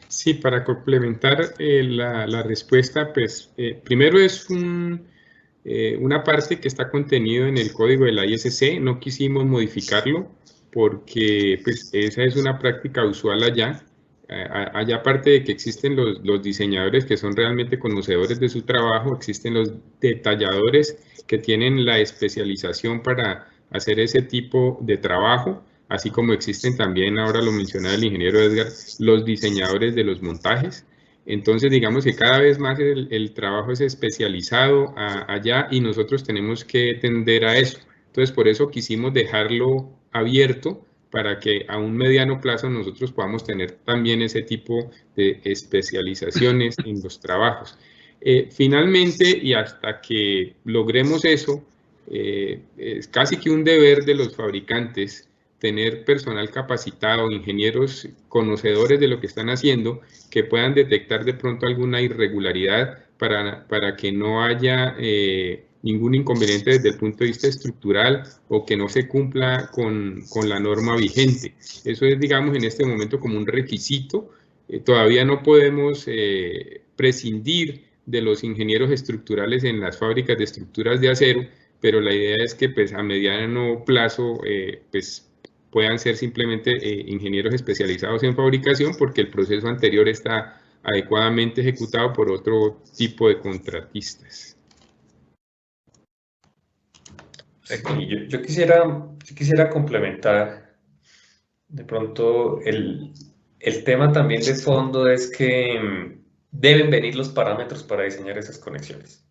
S6: Sí, para complementar la respuesta, pues primero es una parte que está contenido en el código de la ISC, no quisimos modificarlo porque pues, esa es una práctica usual allá. Allá aparte de que existen los diseñadores que son realmente conocedores de su trabajo, existen los detalladores que tienen la especialización para hacer ese tipo de trabajo, así como existen también, ahora lo mencionaba el ingeniero Edgar, los diseñadores de los montajes. Entonces, digamos que cada vez más el trabajo es especializado allá y nosotros tenemos que tender a eso. Entonces, por eso quisimos dejarlo abierto para que a un mediano plazo nosotros podamos tener también ese tipo de especializaciones en los trabajos. Finalmente, y hasta que logremos eso, es casi que un deber de los fabricantes tener personal capacitado, ingenieros conocedores de lo que están haciendo, que puedan detectar de pronto alguna irregularidad para que no haya ningún inconveniente desde el punto de vista estructural o que no se cumpla con la norma vigente. Eso es, digamos, en este momento como un requisito. Todavía no podemos prescindir de los ingenieros estructurales en las fábricas de estructuras de acero, pero la idea es que pues, a mediano plazo pues, puedan ser simplemente ingenieros especializados en fabricación porque el proceso anterior está adecuadamente ejecutado por otro tipo de contratistas.
S7: Yo quisiera complementar de pronto el tema también de fondo es que deben venir los parámetros para diseñar esas conexiones.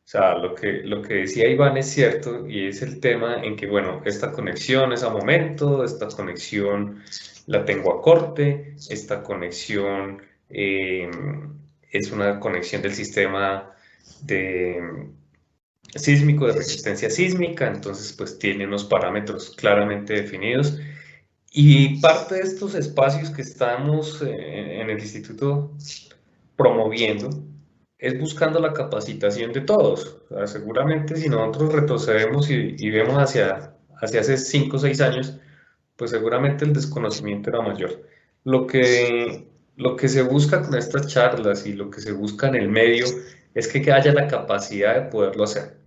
S7: O sea, lo que decía Iván es cierto y es el tema en que, bueno, esta conexión es a momento, esta conexión la tengo a corte, esta conexión es una conexión del sistema sísmico de resistencia sísmica, entonces pues tiene unos parámetros claramente definidos. Y parte de estos espacios que estamos en el instituto promoviendo es buscando la capacitación de todos. O sea, seguramente si nosotros retrocedemos y vemos hacia hace 5 o 6 años, pues seguramente el desconocimiento era mayor. Lo que se busca con estas charlas y lo que se busca en el medio es que haya la capacidad de poderlo hacer.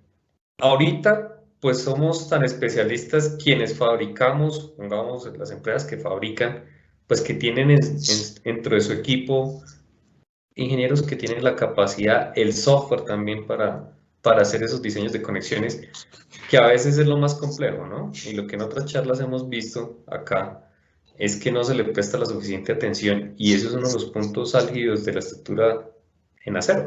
S7: Ahorita, pues somos tan especialistas quienes fabricamos, pongamos las empresas que fabrican, pues que tienen dentro de su equipo ingenieros que tienen la capacidad, el software también para hacer esos diseños de conexiones, que a veces es lo más complejo, ¿no? Y lo que en otras charlas hemos visto acá es que no se le presta la suficiente atención y eso es uno de los puntos álgidos de la estructura en acero.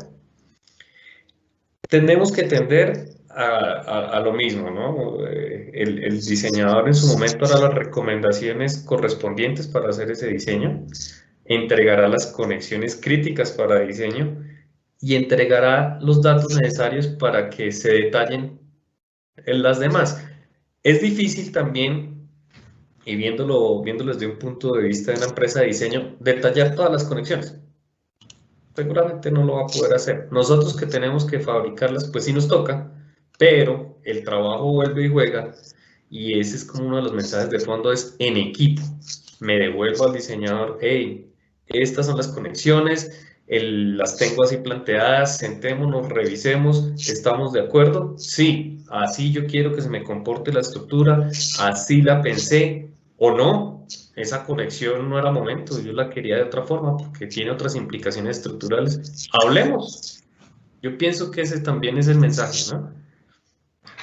S7: Tenemos que tender a lo mismo, ¿no? El diseñador en su momento hará las recomendaciones correspondientes para hacer ese diseño, entregará las conexiones críticas para diseño y entregará los datos necesarios para que se detallen en las demás. Es difícil también, y viéndolo desde un punto de vista de una empresa de diseño, detallar todas las conexiones. Seguramente no lo va a poder hacer. Nosotros que tenemos que fabricarlas, pues sí nos toca, pero el trabajo vuelve y juega, y ese es como uno de los mensajes de fondo, es en equipo. Me devuelvo al diseñador, hey, estas son las conexiones, las tengo así planteadas, sentémonos, revisemos, ¿estamos de acuerdo? Sí, así yo quiero que se me comporte la estructura, así la pensé, o no, esa conexión no era momento, yo la quería de otra forma porque tiene otras implicaciones estructurales. Hablemos. Yo pienso que ese también es el mensaje, ¿no?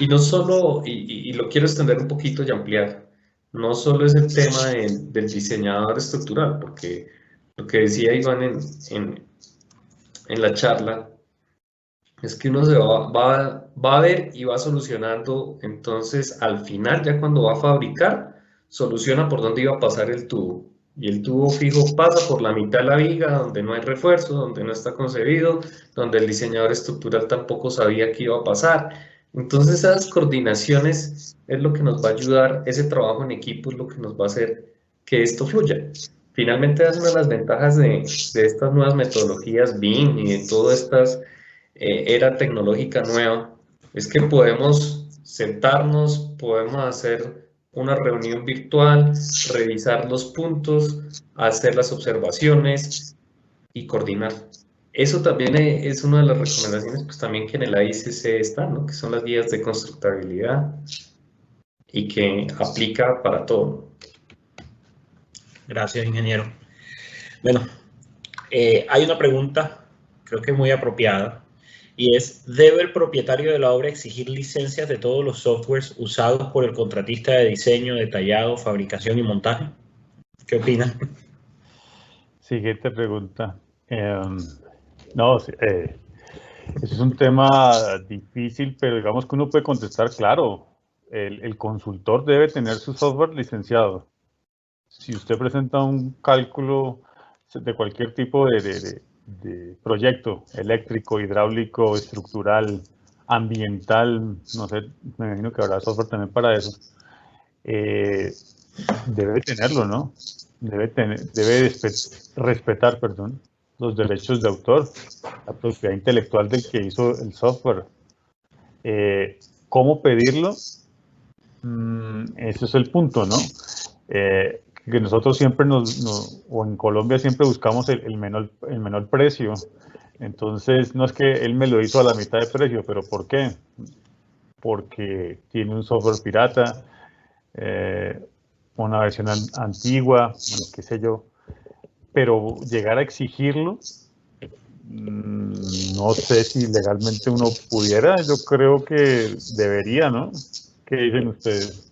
S7: Y no solo, y lo quiero extender un poquito y ampliar, no solo es el tema del diseñador estructural, porque lo que decía Iván en la charla es que uno se va a ver y va solucionando, entonces al final ya cuando va a fabricar, soluciona por dónde iba a pasar el tubo. Y el tubo fijo pasa por la mitad de la viga, donde no hay refuerzo, donde no está concebido, donde el diseñador estructural tampoco sabía qué iba a pasar. Entonces esas coordinaciones es lo que nos va a ayudar, ese trabajo en equipo es lo que nos va a hacer que esto fluya. Finalmente es una de las ventajas de estas nuevas metodologías BIM y de todas estas era tecnológica nueva, es que podemos sentarnos, podemos hacer una reunión virtual, revisar los puntos, hacer las observaciones y coordinar. Eso también es una de las recomendaciones pues, también que en el AICC está, ¿no? Que son las guías de constructabilidad y que aplica para todo.
S2: Gracias, ingeniero. Bueno, hay una pregunta, creo que muy apropiada, y es, ¿debe el propietario de la obra exigir licencias de todos los softwares usados por el contratista de diseño, detallado, fabricación y montaje? ¿Qué opinan?
S5: Siguiente pregunta. No, ese es un tema difícil, pero digamos que uno puede contestar, claro, el consultor debe tener su software licenciado. Si usted presenta un cálculo de cualquier tipo de proyecto, eléctrico, hidráulico, estructural, ambiental, no sé, me imagino que habrá software también para eso, debe tenerlo, ¿no? Debe respetar, perdón, los derechos de autor, la propiedad intelectual del que hizo el software. ¿Cómo pedirlo? Ese es el punto, ¿no? Que nosotros siempre o en Colombia siempre buscamos el menor precio. Entonces, no es que él me lo hizo a la mitad de precio, pero ¿por qué? Porque tiene un software pirata, una versión antigua, bueno, qué sé yo. Pero llegar a exigirlo, no sé si legalmente uno pudiera, yo creo que debería, ¿no? ¿Qué dicen ustedes?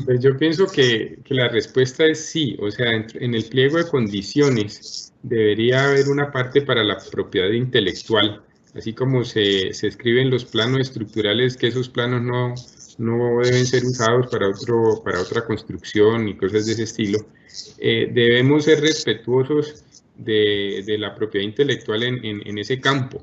S6: Pues yo pienso que la respuesta es sí, o sea, en el pliego de condiciones debería haber una parte para la propiedad intelectual, así como se escriben los planos estructurales, que esos planos no deben ser usados para otra construcción y cosas de ese estilo. Debemos ser respetuosos de la propiedad intelectual en ese campo.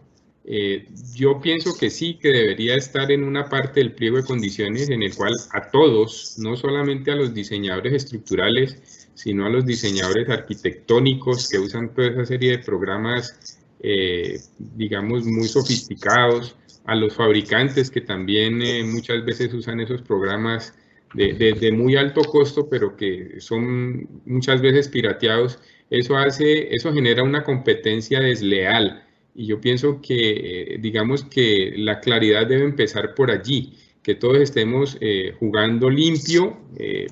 S6: Yo pienso que sí, que debería estar en una parte del pliego de condiciones en el cual a todos, no solamente a los diseñadores estructurales, sino a los diseñadores arquitectónicos que usan toda esa serie de programas, digamos, muy sofisticados, a los fabricantes que también muchas veces usan esos programas de muy alto costo, pero que son muchas veces pirateados. Eso genera una competencia desleal. Y yo pienso que, digamos que la claridad debe empezar por allí, que todos estemos jugando limpio,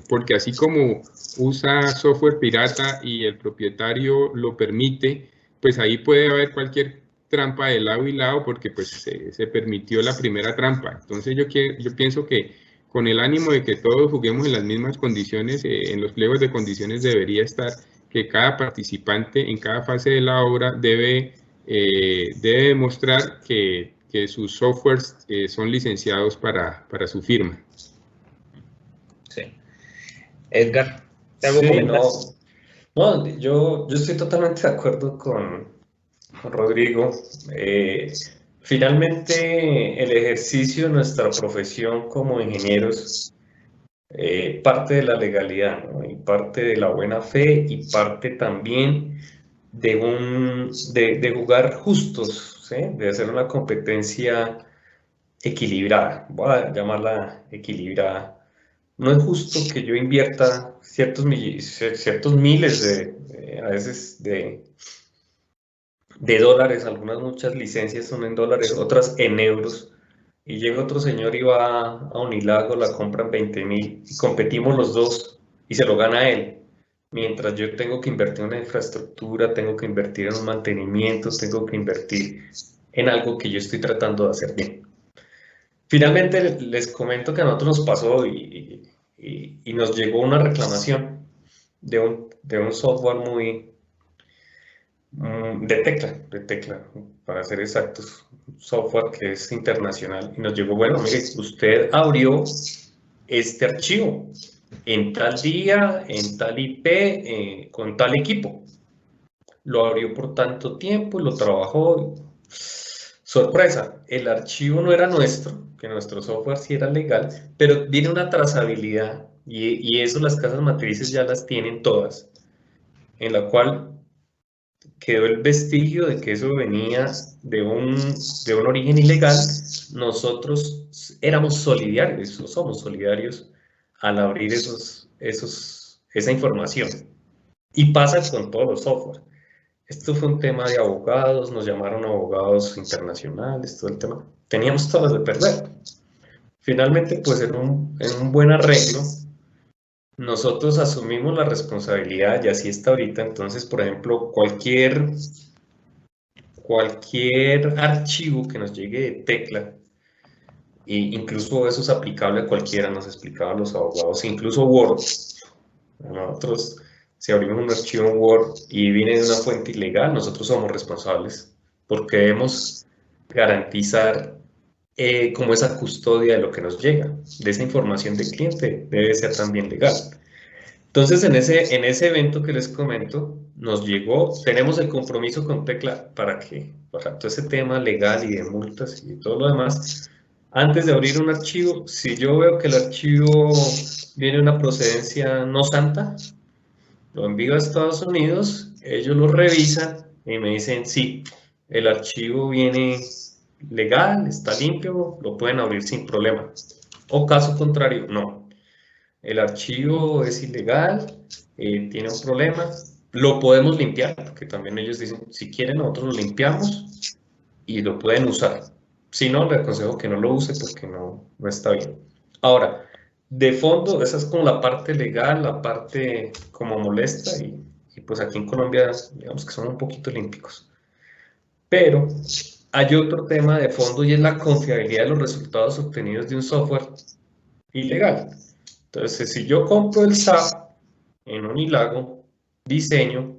S6: porque así como usa software pirata y el propietario lo permite, pues ahí puede haber cualquier trampa de lado y lado, porque pues se permitió la primera trampa. Entonces yo pienso que con el ánimo de que todos juguemos en las mismas condiciones, en los pliegos de condiciones debería estar que cada participante en cada fase de la obra debe demostrar que sus softwares son licenciados para su firma.
S2: Sí. Edgar, ¿te hago
S7: no, yo estoy totalmente de acuerdo con Rodrigo. Finalmente, el ejercicio de nuestra profesión como ingenieros parte de la legalidad, ¿no? Y parte de la buena fe y parte también de jugar justos, ¿sí? De hacer una competencia equilibrada, voy a llamarla equilibrada. No es justo que yo invierta ciertos miles a veces de dólares, muchas licencias son en dólares, otras en euros, y llega otro señor y va a Unilago, la compra en 20.000 y competimos los dos y se lo gana él. Mientras yo tengo que invertir en una infraestructura, tengo que invertir en un mantenimiento, tengo que invertir en algo que yo estoy tratando de hacer bien. Finalmente les comento que a nosotros nos pasó y y nos llegó una reclamación de un software muy de Tecla, para ser exactos, software que es internacional, y nos llegó, bueno, mire, usted abrió este archivo en tal día, en tal IP, con tal equipo, lo abrió por tanto tiempo, lo trabajó. Sorpresa, el archivo no era nuestro, que nuestro software sí era legal, pero viene una trazabilidad, y eso las casas matrices ya las tienen todas, en la cual quedó el vestigio de que eso venía de un origen ilegal. Nosotros éramos solidarios, o somos solidarios al abrir esa información. Y pasa con todos los software. Esto fue un tema de abogados, nos llamaron abogados internacionales, todo el tema. Teníamos todas de perder. Finalmente, pues en un buen arreglo, nosotros asumimos la responsabilidad, y así está ahorita. Entonces, por ejemplo, cualquier archivo que nos llegue de Tecla, e incluso eso es aplicable a cualquiera, nos explicaban los abogados, incluso Word. Nosotros, si abrimos un archivo en Word y viene de una fuente ilegal, nosotros somos responsables, porque debemos garantizar como esa custodia de lo que nos llega, de esa información del cliente, debe ser también legal. Entonces, en ese evento que les comento, nos llegó, tenemos el compromiso con Tecla para todo ese tema legal y de multas y todo lo demás. Antes de abrir un archivo, si yo veo que el archivo viene de una procedencia no santa, lo envío a Estados Unidos, ellos lo revisan y me dicen, sí, el archivo viene legal, está limpio, lo pueden abrir sin problema. O caso contrario, no. El archivo es ilegal, tiene un problema, lo podemos limpiar, porque también ellos dicen, si quieren nosotros lo limpiamos y lo pueden usar. Si no, le aconsejo que no lo use porque no está bien. Ahora, de fondo, esa es como la parte legal, la parte como molesta, y pues aquí en Colombia, digamos que son un poquito olímpicos. Pero hay otro tema de fondo, y es la confiabilidad de los resultados obtenidos de un software ilegal. Entonces, si yo compro el SAP en Unilago, diseño,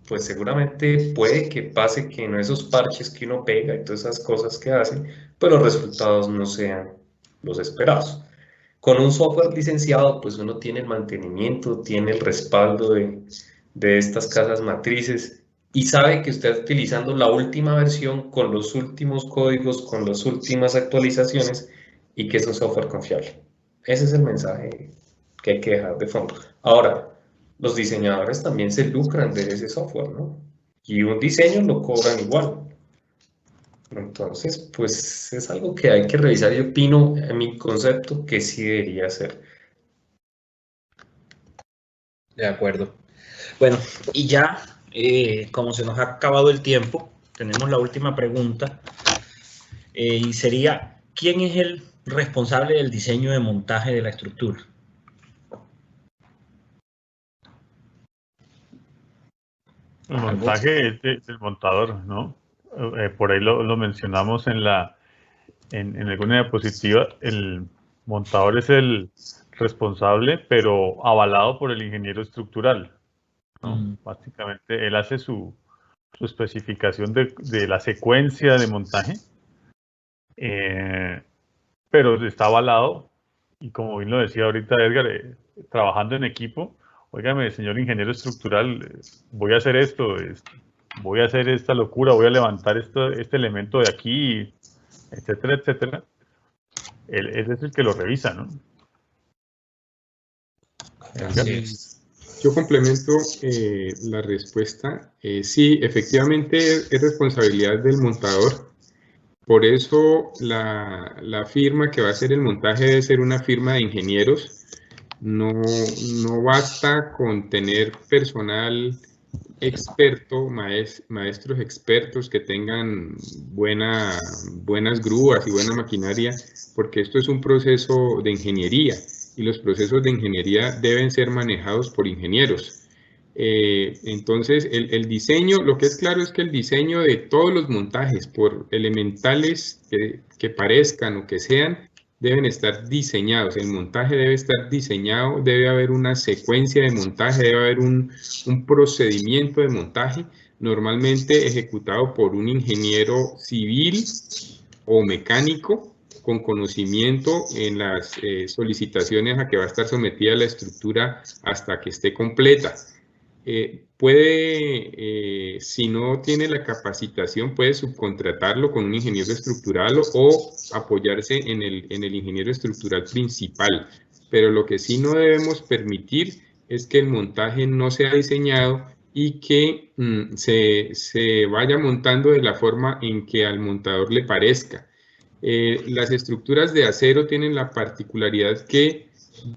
S7: pues seguramente puede que pase que en esos parches que uno pega y todas esas cosas que hacen, pues los resultados no sean los esperados. Con un software licenciado, pues uno tiene el mantenimiento, tiene el respaldo de estas casas matrices, y sabe que usted está utilizando la última versión con los últimos códigos, con las últimas actualizaciones, y que es un software confiable. Ese es el mensaje que hay que dejar de fondo. Ahora, los diseñadores también se lucran de ese software, ¿no? Y un diseño lo cobran igual. Entonces, pues es algo que hay que revisar. Yo opino, en mi concepto, que sí debería ser.
S2: De acuerdo. Bueno, y ya, como se nos ha acabado el tiempo, tenemos la última pregunta, y sería, ¿quién es el responsable del diseño de montaje de la estructura?
S5: El montaje es del montador, ¿no? Por ahí lo mencionamos en alguna diapositiva. El montador es el responsable, pero avalado por el ingeniero estructural, ¿no? Básicamente, él hace su especificación de la secuencia de montaje, pero está avalado, y como bien lo decía ahorita Edgar, trabajando en equipo. Óigame, señor ingeniero estructural, voy a hacer esto, voy a hacer esta locura, voy a levantar este elemento de aquí, etcétera, etcétera. Él es el que lo revisa, ¿no?
S6: Yo complemento la respuesta. Sí, efectivamente es responsabilidad del montador. Por eso la firma que va a hacer el montaje debe ser una firma de ingenieros. No basta con tener personal experto, maestros expertos que tengan buenas grúas y buena maquinaria, porque esto es un proceso de ingeniería, y los procesos de ingeniería deben ser manejados por ingenieros. Entonces, el diseño, lo que es claro es que el diseño de todos los montajes, por elementales que parezcan o que sean, deben estar diseñados. El montaje debe estar diseñado, debe haber una secuencia de montaje, debe haber un procedimiento de montaje, normalmente ejecutado por un ingeniero civil o mecánico con conocimiento en las solicitaciones a que va a estar sometida la estructura hasta que esté completa. Si no tiene la capacitación, puede subcontratarlo con un ingeniero estructural o apoyarse en el ingeniero estructural principal. Pero lo que sí no debemos permitir es que el montaje no sea diseñado y que se vaya montando de la forma en que al montador le parezca. Las estructuras de acero tienen la particularidad que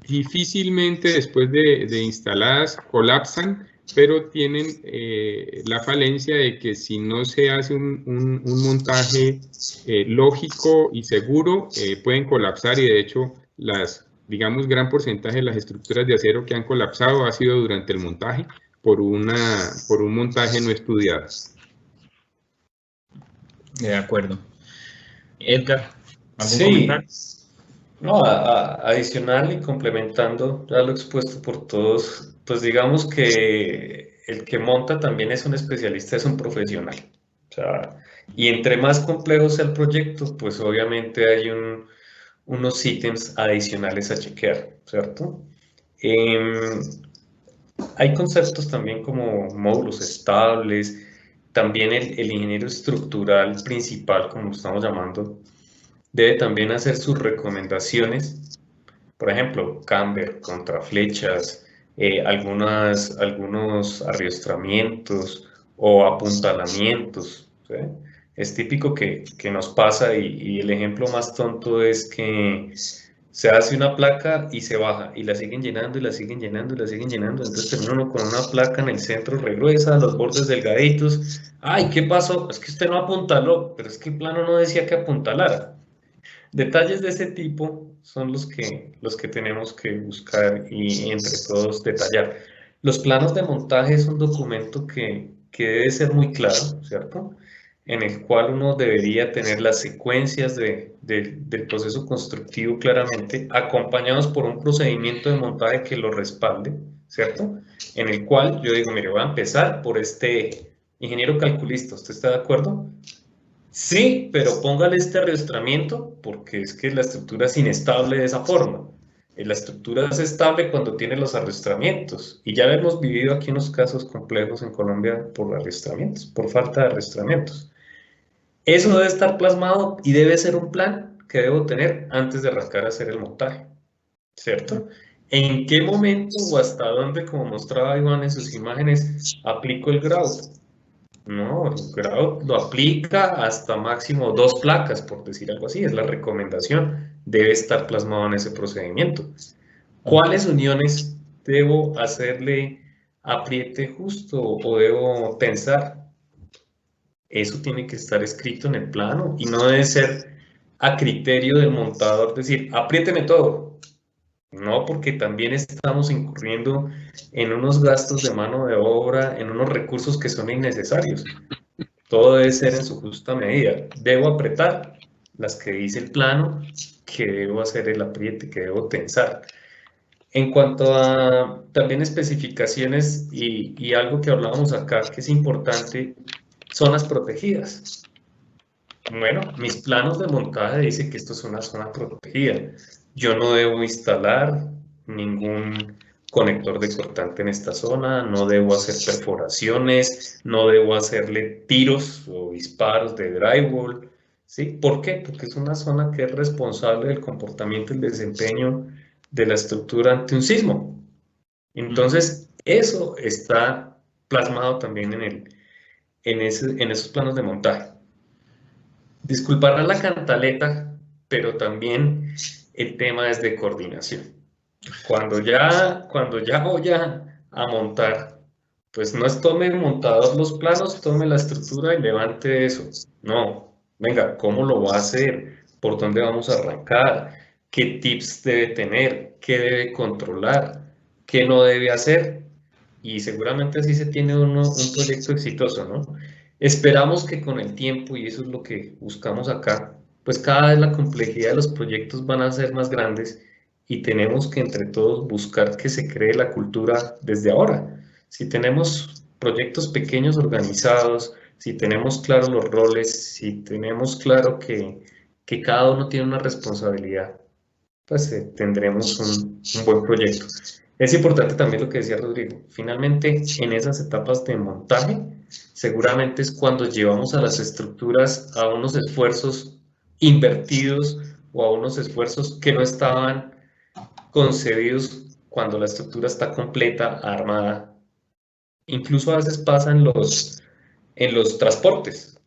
S6: difícilmente después de instaladas colapsan, pero tienen la falencia de que si no se hace un montaje lógico y seguro, pueden colapsar, y de hecho digamos, gran porcentaje de las estructuras de acero que han colapsado ha sido durante el montaje por un montaje no estudiado.
S2: De acuerdo. Edgar, ¿algún
S7: Sí.
S2: comentario?
S7: No, adicional y complementando ya lo expuesto por todos, pues digamos que el que monta también es un especialista, es un profesional. O sea, y entre más complejo sea el proyecto, pues obviamente hay unos ítems adicionales a chequear, ¿cierto? Hay conceptos también como módulos estables, también el ingeniero estructural principal, como lo estamos llamando, debe también hacer sus recomendaciones, por ejemplo, camber, contraflechas, algunos arriostramientos o apuntalamientos, ¿sí? Es típico que nos pasa, y el ejemplo más tonto es que se hace una placa y se baja, y la siguen llenando, y la siguen llenando, y la siguen llenando, entonces termina uno con una placa en el centro regruesa, los bordes delgaditos. ¡Ay, qué pasó! Es que usted no apuntaló, pero es que el plano no decía que apuntalara. Detalles de ese tipo son los que tenemos que buscar y entre todos detallar. Los planos de montaje es un documento que debe ser muy claro, ¿cierto? En el cual uno debería tener las secuencias del proceso constructivo claramente, acompañados por un procedimiento de montaje que lo respalde, ¿cierto? En el cual yo digo, mire, voy a empezar por este ingeniero calculista, ¿usted está de acuerdo? Sí, pero póngale este arrastramiento porque es que la estructura es inestable de esa forma. La estructura es estable cuando tiene los arrastramientos, y ya hemos vivido aquí unos casos complejos en Colombia por arrastramientos, por falta de arrastramientos. Eso debe estar plasmado y debe ser un plan que debo tener antes de arrancar a hacer el montaje, ¿cierto? ¿En qué momento o hasta dónde, como mostraba Iván en sus imágenes, aplico el grout? No, el grout lo aplica hasta máximo 2 placas, por decir algo así, es la recomendación, debe estar plasmado en ese procedimiento. ¿Cuáles uniones debo hacerle apriete justo o debo tensar? Eso tiene que estar escrito en el plano y no debe ser a criterio del montador, decir, apriéteme todo. No, porque también estamos incurriendo en unos gastos de mano de obra, en unos recursos que son innecesarios. Todo debe ser en su justa medida. Debo apretar las que dice el plano, que debo hacer el apriete, que debo tensar. En cuanto a también especificaciones y algo que hablábamos acá que es importante, zonas protegidas. Bueno, mis planos de montaje dicen que esto es una zona protegida. Yo no debo instalar ningún conector de cortante en esta zona, no debo hacer perforaciones, no debo hacerle tiros o disparos de drywall, ¿sí? ¿Por qué? Porque es una zona que es responsable del comportamiento y el desempeño de la estructura ante un sismo. Entonces, eso está plasmado también en esos planos de montaje. Disculparán la cantaleta, pero también el tema es de coordinación. Cuando ya voy a montar, pues no es tome el montador los planos, tome la estructura y levante eso. No, venga, ¿cómo lo va a hacer? ¿Por dónde vamos a arrancar? ¿Qué tips debe tener? ¿Qué debe controlar? ¿Qué no debe hacer? Y seguramente así se tiene un proyecto exitoso, ¿no? Esperamos que con el tiempo, y eso es lo que buscamos acá, pues cada vez la complejidad de los proyectos van a ser más grandes y tenemos que entre todos buscar que se cree la cultura desde ahora. Si tenemos proyectos pequeños organizados, si tenemos claros los roles, si tenemos claro que cada uno tiene una responsabilidad, pues tendremos un buen proyecto. Es importante también lo que decía Rodrigo. Finalmente, en esas etapas de montaje, seguramente es cuando llevamos a las estructuras a unos esfuerzos invertidos o a unos esfuerzos que no estaban concebidos cuando la estructura está completa, armada. Incluso a veces pasa en los transportes.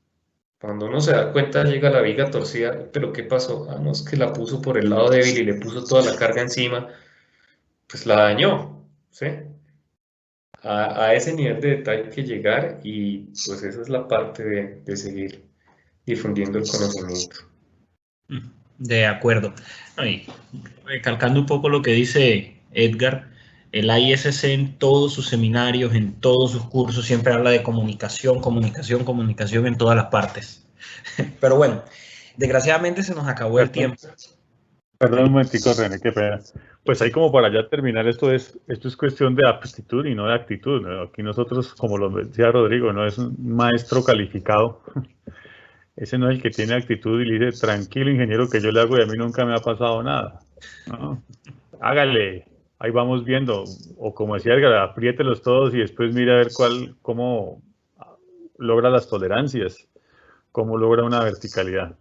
S7: Cuando uno se da cuenta, llega la viga torcida, pero ¿qué pasó? Ah, no, es que la puso por el lado débil y le puso toda la carga encima, pues la dañó, ¿sí? A ese nivel de detalle hay que llegar y pues esa es la parte de seguir difundiendo el conocimiento.
S2: De acuerdo. Y recalcando un poco lo que dice Edgar, el ISC en todos sus seminarios, en todos sus cursos, siempre habla de comunicación, comunicación, comunicación en todas las partes. Pero bueno, desgraciadamente se nos acabó el tiempo.
S5: Perdón un momentico, René, qué pena. Pues ahí como para ya terminar, esto es cuestión de aptitud y no de actitud, ¿no? Aquí nosotros, como lo decía Rodrigo, no es un maestro calificado. Ese no es el que tiene actitud y le dice, tranquilo ingeniero que yo le hago y a mí nunca me ha pasado nada. ¿No? Hágale, ahí vamos viendo. O como decía Edgar, apriételos todos y después mira a ver cómo logra las tolerancias, cómo logra una verticalidad.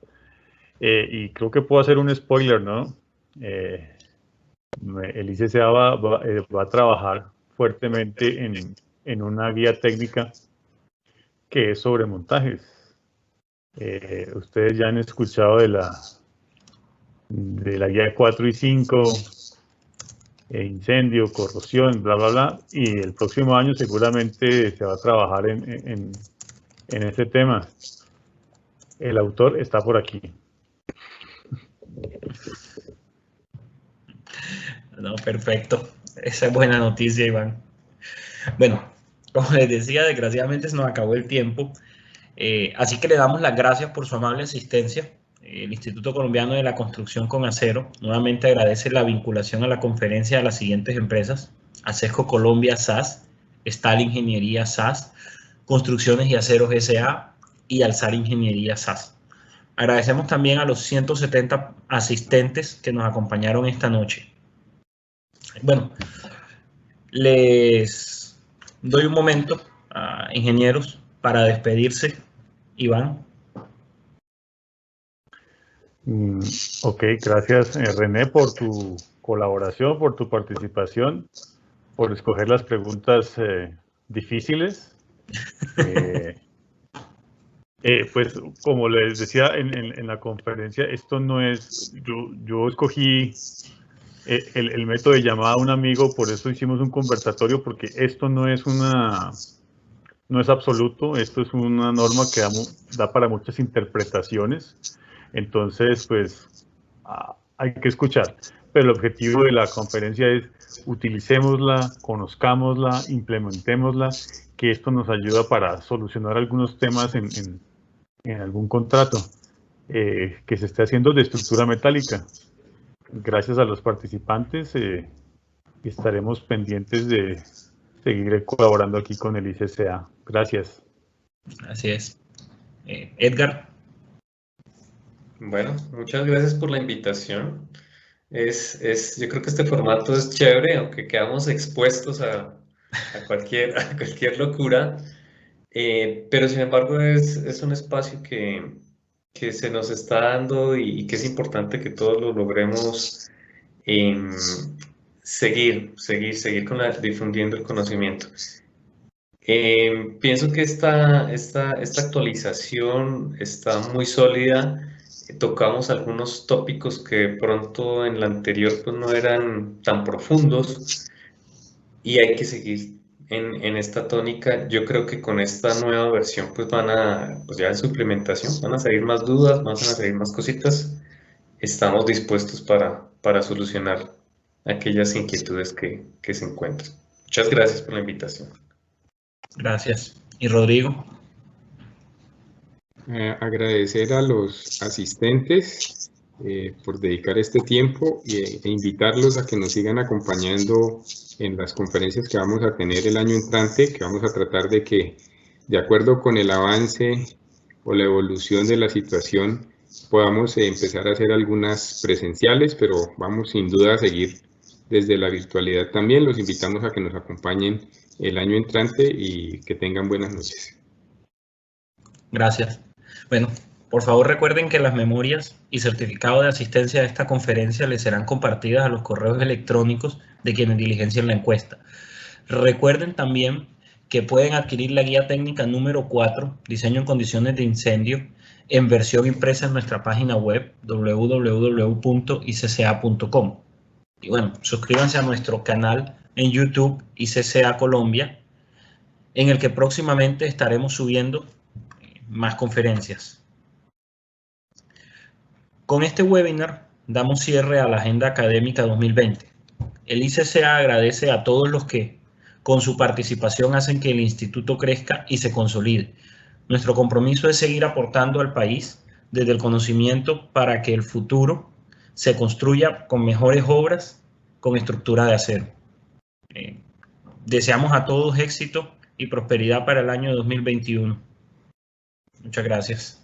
S5: Y creo que puedo hacer un spoiler, ¿no? El ICCA va a trabajar fuertemente en una guía técnica que es sobre montajes. Ustedes ya han escuchado de la guía 4 y 5, incendio, corrosión, bla, bla, bla, y el próximo año seguramente se va a trabajar en este tema. El autor está por aquí.
S2: No, perfecto. Esa es buena noticia, Iván. Bueno, como les decía, desgraciadamente se nos acabó el tiempo. Así que le damos las gracias por su amable asistencia. El Instituto Colombiano de la Construcción con Acero nuevamente agradece la vinculación a la conferencia de las siguientes empresas: Acesco Colombia SAS, Stal Ingeniería SAS, Construcciones y Aceros S.A. y Alzar Ingeniería SAS. Agradecemos también a los 170 asistentes que nos acompañaron esta noche. Bueno, les doy un momento a ingenieros para despedirse. Iván.
S5: Ok, gracias René por tu colaboración, por tu participación, por escoger las preguntas difíciles. Pues como les decía en la conferencia, esto no es, yo escogí el método de llamada a un amigo, por eso hicimos un conversatorio, porque esto no es absoluto, esto es una norma que da para muchas interpretaciones. Entonces, pues, hay que escuchar. Pero el objetivo de la conferencia es utilicémosla, conozcámosla, implementémosla, que esto nos ayuda para solucionar algunos temas en algún contrato que se esté haciendo de estructura metálica. Gracias a los participantes, estaremos pendientes de seguir colaborando aquí con el ICCA. Gracias.
S2: Así es. Edgar.
S7: Bueno, muchas gracias por la invitación. Yo creo que este formato es chévere, aunque quedamos expuestos a cualquier locura, pero sin embargo es un espacio que se nos está dando y que es importante que todos lo logremos seguir difundiendo el conocimiento. Pienso que esta actualización está muy sólida. Tocamos algunos tópicos que pronto en la anterior pues no eran tan profundos y hay que seguir en esta tónica. Yo creo que con esta nueva versión pues pues ya en su implementación van a salir más dudas, van a salir más cositas. Estamos dispuestos para solucionar aquellas inquietudes que se encuentran. Muchas gracias por la invitación.
S2: Gracias. ¿Y Rodrigo?
S6: Agradecer a los asistentes por dedicar este tiempo e invitarlos a que nos sigan acompañando en las conferencias que vamos a tener el año entrante, que vamos a tratar de que, de acuerdo con el avance o la evolución de la situación, podamos empezar a hacer algunas presenciales, pero vamos sin duda a seguir desde la virtualidad también. Los invitamos a que nos acompañen el año entrante y que tengan buenas noches.
S2: Gracias. Bueno, por favor recuerden que las memorias y certificado de asistencia a esta conferencia les serán compartidas a los correos electrónicos de quienes diligencien la encuesta. Recuerden también que pueden adquirir la guía técnica número 4, Diseño en condiciones de incendio, en versión impresa en nuestra página web www.icca.com. Y bueno, suscríbanse a nuestro canal en YouTube ICCA Colombia, en el que próximamente estaremos subiendo más conferencias. Con este webinar damos cierre a la Agenda Académica 2020. El ICCA agradece a todos los que con su participación hacen que el instituto crezca y se consolide. Nuestro compromiso es seguir aportando al país desde el conocimiento para que el futuro se construya con mejores obras con estructura de acero. Deseamos a todos éxito y prosperidad para el año 2021. Muchas gracias.